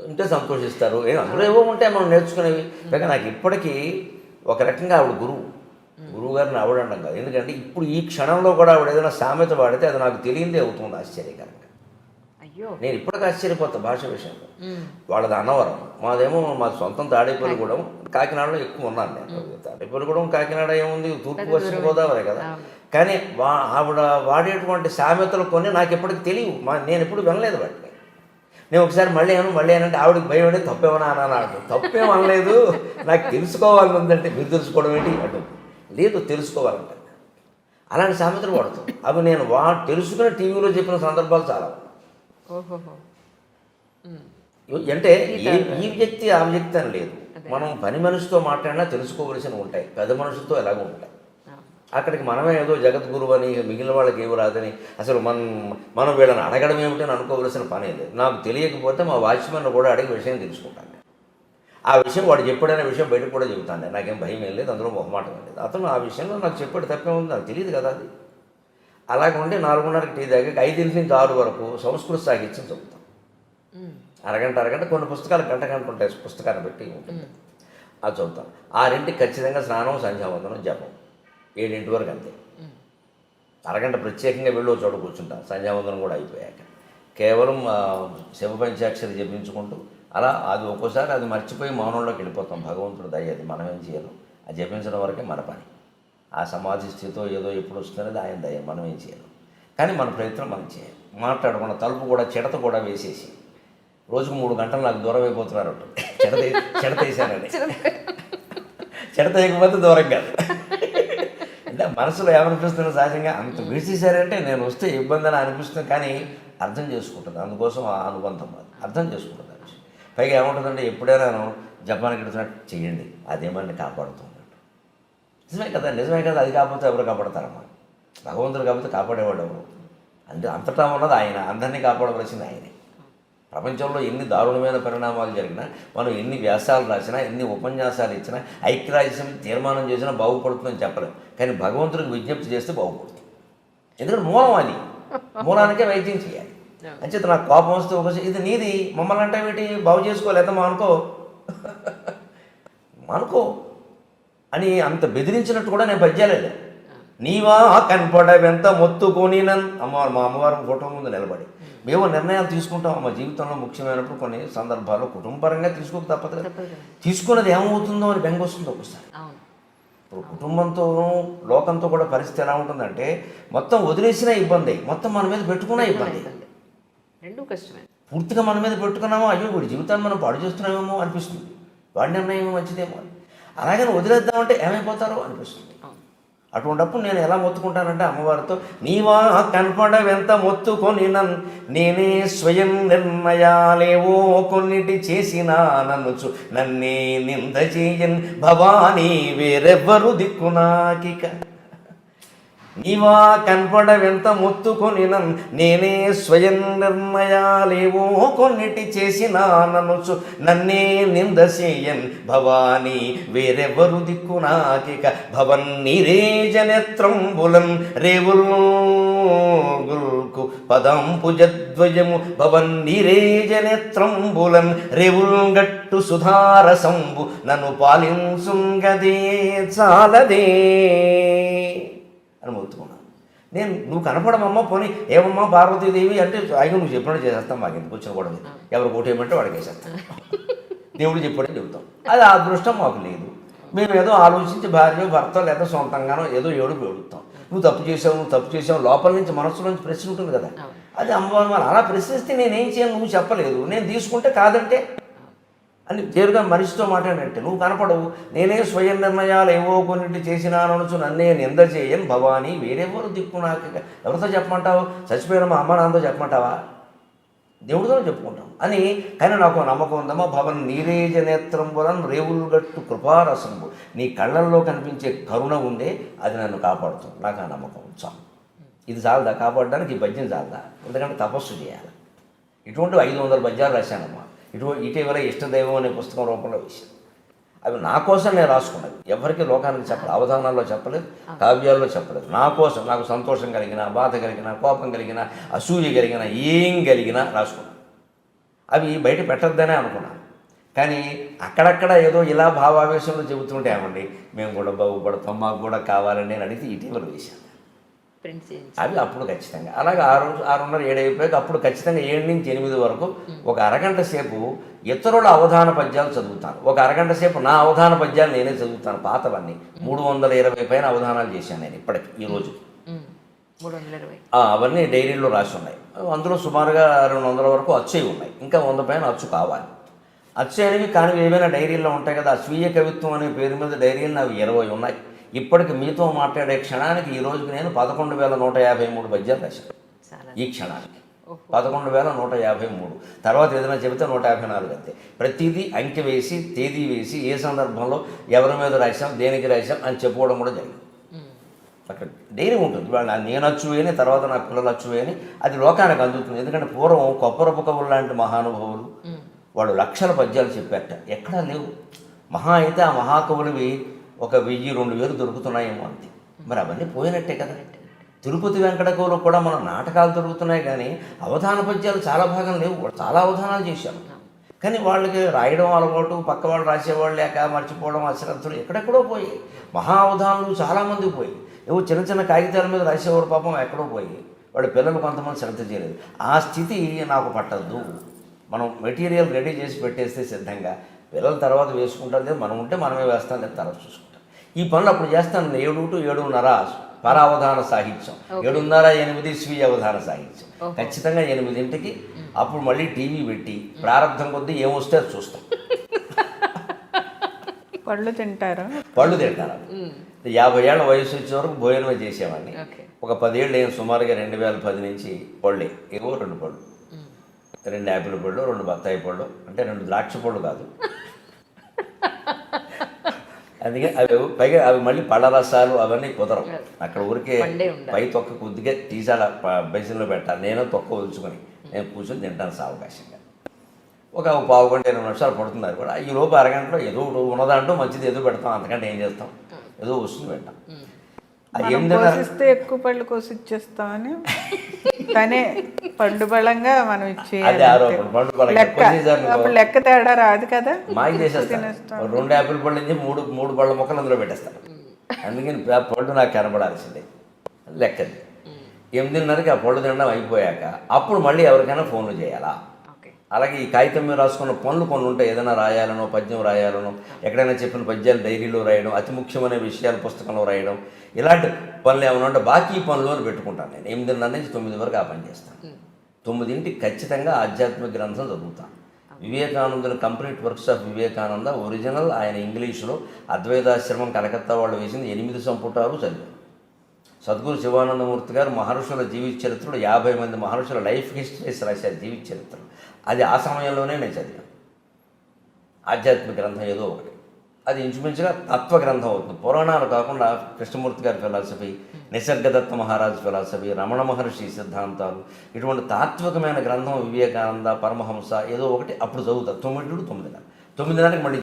Speaker 3: ఉంటే సంతోషిస్తారు. అందులో ఏవో ఉంటాయి మనం నేర్చుకునేవి. పైగా నాకు ఇప్పటికీ ఒక రకంగా ఆవిడ గురువు గారిని ఆవిడండం కాదు. ఎందుకంటే ఇప్పుడు ఈ క్షణంలో కూడా ఆవిడ ఏదైనా సామెత వాడితే అది నాకు తెలియందే అవుతుంది ఆశ్చర్యకరంగా. నేను ఇప్పటికీ ఆశ్చర్యపోతా భాష విషయంలో. వాళ్ళది అన్నవరం, మాదేమో మా సొంతం తాడేపల్లిగూడెం. కాకినాడలో ఎక్కువ ఉన్నాను నేను. తాడేపల్లిగూడెం, కాకినాడ ఏముంది, తూర్పు పశ్చిమ గోదావరి కదా. కానీ ఆవిడ వాడేటువంటి సామెతలు కొన్ని నాకు ఎప్పటికి తెలియవు, నేను ఎప్పుడు వినలేదు వాటిని. నేను ఒకసారి మళ్ళీ అంటే ఆవిడకి భయం అంటే తప్పేమన్నా అన్నాడు. తప్పేం అనలేదు, నాకు తెలుసుకోవాలని ఉందంటే. మీరు తెలుసుకోవడం ఏంటి అటు లేదు, తెలుసుకోవాలంటే అలాంటి సామెతలు వాడుతాం. అవి నేను తెలుసుకుని టీవీలో చెప్పిన సందర్భాలు చాలా. అంటే ఈ వ్యక్తి ఆ వ్యక్తి అని లేదు. మనం పని మనిషితో మాట్లాడినా తెలుసుకోవలసినవి ఉంటాయి, పెద్ద మనుషులతో ఎలాగో ఉంటాయి. అక్కడికి మనమే ఏదో జగద్గురువు అని, మిగిలిన వాళ్ళకి ఏమి రాదని, అసలు మనం వీళ్ళని అడగడం ఏమిటని అనుకోవలసిన పని లేదు. నాకు తెలియకపోతే మా వాచ్మెన్ కూడా అడిగి విషయం తెలుసుకుంటాను. ఆ విషయం వాడు చెప్పాడనే విషయం బయటకు కూడా చెబుతాను. నాకేం భయం ఏం లేదు, అందులో మొహమాటం లేదు. అతను ఆ విషయంలో నాకు చెప్పాడు, తప్పే ఉంది, నాకు తెలియదు కదా అది. అలాగే ఉండి 4:30కి టీ దాకా 5 నుంచి 6 వరకు సంస్కృత సాహిత్యం చదువుతాం. అరగంట కొన్ని పుస్తకాలు గంట ఉంటాయి, పుస్తకాన్ని బట్టి ఉంటుంది, అది చదువుతాం. 6ంటికి ఖచ్చితంగా స్నానం, సంధ్యావందనం, జపం. 7 వరకు అంతే. అరగంట ప్రత్యేకంగా వెళ్ళి చోట కూర్చుంటాను. సంధ్యావందనం కూడా అయిపోయాక కేవలం శివ పంచాక్షరి జపించుకుంటూ అలా అది ఒక్కోసారి అది మర్చిపోయి మౌనంలోకి వెళ్ళిపోతాం. భగవంతుడు దయ, అది మనం ఏం చేయాలి, అది జపించడం వరకే మన పని. ఆ సమాధి స్థితితో ఏదో ఎప్పుడు వస్తున్నది ఆయన దయ, మనం ఏం చేయాలి. కానీ మన ప్రయత్నం మనం చేయాలి. మాట్లాడకుండా తలుపు కూడా చెడత కూడా వేసేసి రోజుకు 3 గంటలు నాకు దూరం అయిపోతున్నారు. చెడత వేసానండి, చెడత వేయకపోతే దూరం కాదు. అంటే మనసులో ఏమనిపిస్తుంది సహజంగా, అంత వేసేసారంటే నేను వస్తే ఇబ్బంది అని అనిపిస్తుంది. కానీ అర్థం చేసుకుంటుంది, అందుకోసం ఆ అనుబంధం అది అర్థం చేసుకుంటుంది. పైగా ఏముంటుందంటే ఎప్పుడైనా జపాన్కి వెళ్తున్నట్టు చెయ్యండి, అదేమని కాపాడుతుంది. నిజమే కదా, అది కాకపోతే ఎవరు కాపాడతారమ్మా? భగవంతుడు కాకపోతే కాపాడేవాడు ఎవరు? అంటే అంతటా ఉన్నది ఆయన, అందరినీ కాపాడవలసింది ఆయనే. ప్రపంచంలో ఎన్ని దారుణమైన పరిణామాలు జరిగినా, మనం ఎన్ని వ్యాసాలు రాసినా, ఎన్ని ఉపన్యాసాలు ఇచ్చినా, ఐక్యరాజ్యం తీర్మానం చేసినా బాగుపడుతుందని చెప్పలేం. కానీ భగవంతుడికి విజ్ఞప్తి చేస్తే బాగుపడుతుంది. ఎందుకంటే మూలం అది, మూలానికే వైద్యం చేయాలి. అంచేత నాకు కోపం వస్తే ఒకసారి ఇది నీది మమ్మల్ని అంటే ఏంటి బాగు చేసుకోలేదా మానుకో అని అంత బెదిరించినట్టు కూడా నేను పద్యాలేదు. నీవా కనపడవెంత మొత్తుకొని మా అమ్మవారు ఫోటో ముందు నిలబడి మేము నిర్ణయాలు తీసుకుంటాం. మా జీవితంలో ముఖ్యమైనప్పుడు కొన్ని సందర్భాల్లో కుటుంబపరంగా తీసుకోక తప్పదు కదా. తీసుకున్నది ఏమవుతుందో అని బెంగ వస్తుంది ఒకసారి. ఇప్పుడు కుటుంబంతో లోకంతో కూడా పరిస్థితి ఎలా ఉంటుందంటే మొత్తం వదిలేసినా ఇబ్బంది, మొత్తం మన మీద పెట్టుకున్నా ఇబ్బంది.
Speaker 2: రెండు కష్టమే. పూర్తిగా
Speaker 3: మన మీద పెట్టుకున్నామో అయ్యో వీడి జీవితాన్ని మనం పాడు చేస్తున్నామేమో అనిపిస్తుంది, వాడి నిర్ణయం మంచిదేమో అని. అలాగని వదిలేద్దామంటే ఏమైపోతారో అనిపిస్తుంది. అటువంటిప్పుడు నేను ఎలా మొత్తుకుంటానంటే అమ్మవారితో, నీవా కనపడవెంత మొత్తుకొని నేనే స్వయం నిర్ణయాలేవో కొన్నిటి చేసినా నన్నుచు నన్నే నింద చేయన్ భవానీ వేరెవ్వరు దిక్కునాకిక. నీవా కనపడవెంత మొత్తుకొని నేనే స్వయం నిర్ణయాలేవో కొన్నిటి చేసినా నన్నుచు నన్నే నింద చేయన్ భవానీ వేరెవ్వరు దిక్కునాకిక. భవన్ నీరేజనేత్రంబులన్ రేవుల్కు పదంపుజద్వయము భవన్ నీరేజనేత్రంబులన్ రేవుల్ గట్టు సుధారసంబు నన్ను పాలించుంగదే చాలదే అని మొత్తుకున్నాను. నువ్వు కనపడమమ్మా, పోనీ ఏమమ్మా పార్వతీదేవి అంటే ఆయన నువ్వు చెప్పినట్టు చేసేస్తాం, మాకు ఎందుకు వచ్చిన కూడా ఎవరు ఓటేయమంటే వాడికి వేసేస్తాం, దేవుడు చెప్పాడని చెబుతాం. అది ఆ అదృష్టం మాకు లేదు. మేము ఏదో ఆలోచించి భార్య భర్త లేదా సొంతంగానో ఏదో ఏడుపు ఏడుస్తాం. నువ్వు తప్పు చేసావు లోపల నుంచి మనసులో నుంచి ప్రశ్న ఉంటుంది కదా. అది అమ్మవారు మరి అలా ప్రశ్నిస్తే నేనేం చేయను, నువ్వు చెప్పలేదు, నేను తీసుకుంటే కాదంటే అని నేరుగా మనిషితో మాట్లాడంటే నువ్వు కనపడవు, నేనే స్వయం నిర్ణయాలు ఏవో కొన్నింటి చేసినానొచ్చు నన్నే నింద చేయని భవానీ వేరెవరు దిక్కు నాకు. ఎవరితో చెప్పమంటావు? చచ్చిపోయిన మా అమ్మ నాన్నతో చెప్పమంటావా? దేవుడితో చెప్పుకుంటాం అని. కానీ నాకు నమ్మకం ఉందమ్మా, భవన్ నీరేజ నేత్రంబులన్ రేవులుగట్టు కృపారసంబు, నీ కళ్ళల్లో కనిపించే కరుణ ఉందే అది నన్ను కాపాడుతుంది. నాకు ఆ నమ్మకం చాలు. ఇది చాలదా కాపాడడానికి? ఈ పద్యం చాలదా? ఎందుకంటే తపస్సు చేయాలి. ఇటువంటి 500 పద్యాలు రాశానమ్మా. ఇటీవల ఇష్టదైవం అనే పుస్తకం రూపంలో వేశాను. అవి నా కోసం నేను రాసుకున్నది, ఎవరికి లోకానికి చెప్పలేదు, అవధానాల్లో చెప్పలేదు, కావ్యాల్లో చెప్పలేదు. నా కోసం, నాకు సంతోషం కలిగినా, బాధ కలిగినా, కోపం కలిగినా, అసూయ కలిగినా, ఏం కలిగినా రాసుకున్నాను. అవి బయట పెట్టద్దనే అనుకున్నాను. కానీ అక్కడక్కడ ఏదో ఇలా భావావేశంలో చెబుతుంటే ఏమండి మేము కూడా బాగుపడతాం, మాకు కూడా కావాలని నేను అడిగితే ఇటీవల వేశాను. అవి అప్పుడు ఖచ్చితంగా అలాగే 6:30, 7 అయిపోయాక అప్పుడు ఖచ్చితంగా 7 నుంచి 8 వరకు ఒక అరగంట సేపు ఇతరుల అవధాన పద్యాలు చదువుతాను. ఒక అరగంట సేపు నా అవధాన పద్యాలు నేనే చదువుతాను. పాతవన్నీ 320 పైన అవధానాలు చేశాను నేను ఇప్పటికి ఈ రోజు. అవన్నీ డైరీలో రాసి ఉన్నాయి. అందులో సుమారుగా 200 వరకు అచ్చయి ఉన్నాయి. ఇంకా 100 పైన అచ్చు కావాలి. అచ్చయినవి కానీ ఏవైనా డైరీల్లో ఉంటాయి కదా. స్వీయ కవిత్వం అనే పేరు మీద డైరీలు నాకు 20 ఉన్నాయి. ఇప్పటికి మీతో మాట్లాడే క్షణానికి ఈ రోజుకి నేను 11,153 పద్యాలు రాశాను. ఈ క్షణానికి 11,153. తర్వాత ఏదైనా చెబితే 154 అంతే. ప్రతిదీ అంకె వేసి, తేదీ వేసి, ఏ సందర్భంలో ఎవరి మీద రాశాం, దేనికి రాశాం అని చెప్పుకోవడం కూడా జరిగింది. అక్కడ డైరీ ఉంటుంది. ఇవాళ నేను అచ్చువేని, తర్వాత నా పిల్లలు అచ్చువేని, అది లోకానికి అందుతుంది. ఎందుకంటే పూర్వం కొప్పరపు కవులు లాంటి మహానుభావులు వాడు లక్షల పద్యాలు చెప్పారట, ఎక్కడా లేవు. మహా అయితే ఆ మహాకవులవి ఒక 1000-2000 దొరుకుతున్నాయేమో అంతే. మరి అవన్నీ పోయినట్టే కదా. తిరుపతి వెంకటకవులు కూడా మన నాటకాలు దొరుకుతున్నాయి కానీ అవధాన పద్యాలు చాలా భాగం లేవు. చాలా అవధానాలు చేశారు కానీ వాళ్ళకి రాయడం అలవాటు, పక్క వాళ్ళు రాసేవాళ్ళు లేక మర్చిపోవడం, అశ్రద్ధలు ఎక్కడెక్కడో పోయి. మహా అవధానాలు చాలామంది పోయి. ఏవో చిన్న చిన్న కాగితాల మీద రాసేవాడు పాపం ఎక్కడో పోయి. వాళ్ళ పిల్లలు కొంతమంది శ్రద్ధ చేయలేదు. ఆ స్థితి నాకు పట్టద్దు. మనం మెటీరియల్ రెడీ చేసి పెట్టేస్తే సిద్ధంగా పిల్లల తర్వాత వేసుకుంటారు లేదు, మనం ఉంటే మనమే వేస్తాం, లేదు తర్వాత చూసుకుంటాం. ఈ పనులు అప్పుడు చేస్తాను. 7 to 7:30 పరావధాన సాహిత్యం, 7:30-8 స్వీయ అవధాన సాహిత్యం. ఖచ్చితంగా 8ంటికి అప్పుడు మళ్ళీ టీవీ పెట్టి ప్రారంభం కొద్దీ ఏమొస్తే అది చూస్తాం.
Speaker 4: పళ్ళు తింటారు.
Speaker 3: 50 ఏళ్ల వయసు వచ్చే వరకు భోజనమే చేసేవాడిని. ఒక 10 ఏళ్ళు నేను సుమారుగా 2010 నుంచి పళ్ళే ఏవో 2 పళ్ళు, 2 యాపిల్ పళ్ళు, 2 బత్తాయి పళ్ళు, అంటే 2 ద్రాక్ష పళ్ళు కాదు, అందుకే అవి పైగా అవి మళ్ళీ పళ్ళ రసాలు అవన్నీ కుదరవు. అక్కడ ఊరికే
Speaker 2: పండే ఉండాలి.
Speaker 3: పై తొక్క కొద్దిగా తీసాల బేసిన్లో పెట్టాలి. నేను తొక్క వదులుచుకొని నేను కూర్చొని తింటాను సావకాశంగా. ఒక పావు గంట 20 నిమిషాలు పడుతున్నారు కూడా. ఈ లోపు అరగంటలో ఏదో ఒకటి ఉన్నదాంట్లో మంచిది ఏదో పెడతాం, అంతకంటే ఏం చేస్తాం, ఏదో వస్తుంది పెట్టాం. అది
Speaker 4: మనం
Speaker 3: 8:30
Speaker 4: కోసిస్తే ఎక్కువ పళ్ళు కోసి ఇచ్చేస్తామని తనే పండు బలంగా మనం
Speaker 3: అది
Speaker 4: ఇచ్చేయాలి.
Speaker 3: ఆరోపణ. పండు పళ్ళకి
Speaker 4: లెక్క
Speaker 3: ఎక్కువ చేశారు
Speaker 4: అప్పుడు లెక్క తేడా రాదు కదా.
Speaker 3: మాకి చేసేస్తాను. 2 యాపిల్ పళ్ళు నుంచి 3 పళ్ళ ముక్కలు అందులో పెట్టేస్తాను. అందుకని ఆ పళ్ళు నాకు కనబడాల్సిందే లెక్కది. 8:30కి ఆ పళ్ళు తినడం అయిపోయాక అప్పుడు మళ్ళీ ఎవరికైనా ఫోన్లు చేయాలా. అలాగే ఈ కాగితం మీద రాసుకున్న పనులు కొన్ని ఉంటాయి. ఏదైనా రాయాలనో, పద్యం రాయాలనో, ఎక్కడైనా చెప్పిన పద్యాలు డైరీలో రాయడం, అతి ముఖ్యమైన విషయాలు పుస్తకంలో రాయడం, ఇలాంటి పనులు ఏమైనా ఉంటే బాకీ పనులు పెట్టుకుంటాను. నేను 8:30 నుంచి 9 వరకు ఆ పని చేస్తాను. 9ంటికి ఖచ్చితంగా ఆధ్యాత్మిక గ్రంథం చదువుతాను. వివేకానందుని complete works of Vivekananda original, ఆయన ఇంగ్లీషులో అద్వైతాశ్రమం కలకత్తా వాళ్ళు వేసింది 8 సంపుటాలు చదివాను. సద్గురు శివానందమూర్తి గారు మహర్షుల జీవిత చరిత్రలో 50 మంది మహర్షుల లైఫ్ హిస్టరీస్ రాశారు, జీవిత చరిత్రలు. అది ఆ సమయంలోనే నేను చదివాను. ఆధ్యాత్మిక గ్రంథం ఏదో ఒకటి. అది ఇంచుమించుగా తత్వ గ్రంథం అవుతుంది. పురాణాలు కాకుండా కృష్ణమూర్తి గారి ఫిలాసఫీ, నిసర్గదత్త మహారాజ్ ఫిలాసఫీ, రమణ మహర్షి సిద్ధాంతాలు, ఇటువంటి తాత్వికమైన గ్రంథం వివేకానంద, పరమహంస ఏదో ఒకటి అప్పుడు చదువుతారు. 9 9:30కి మళ్ళీ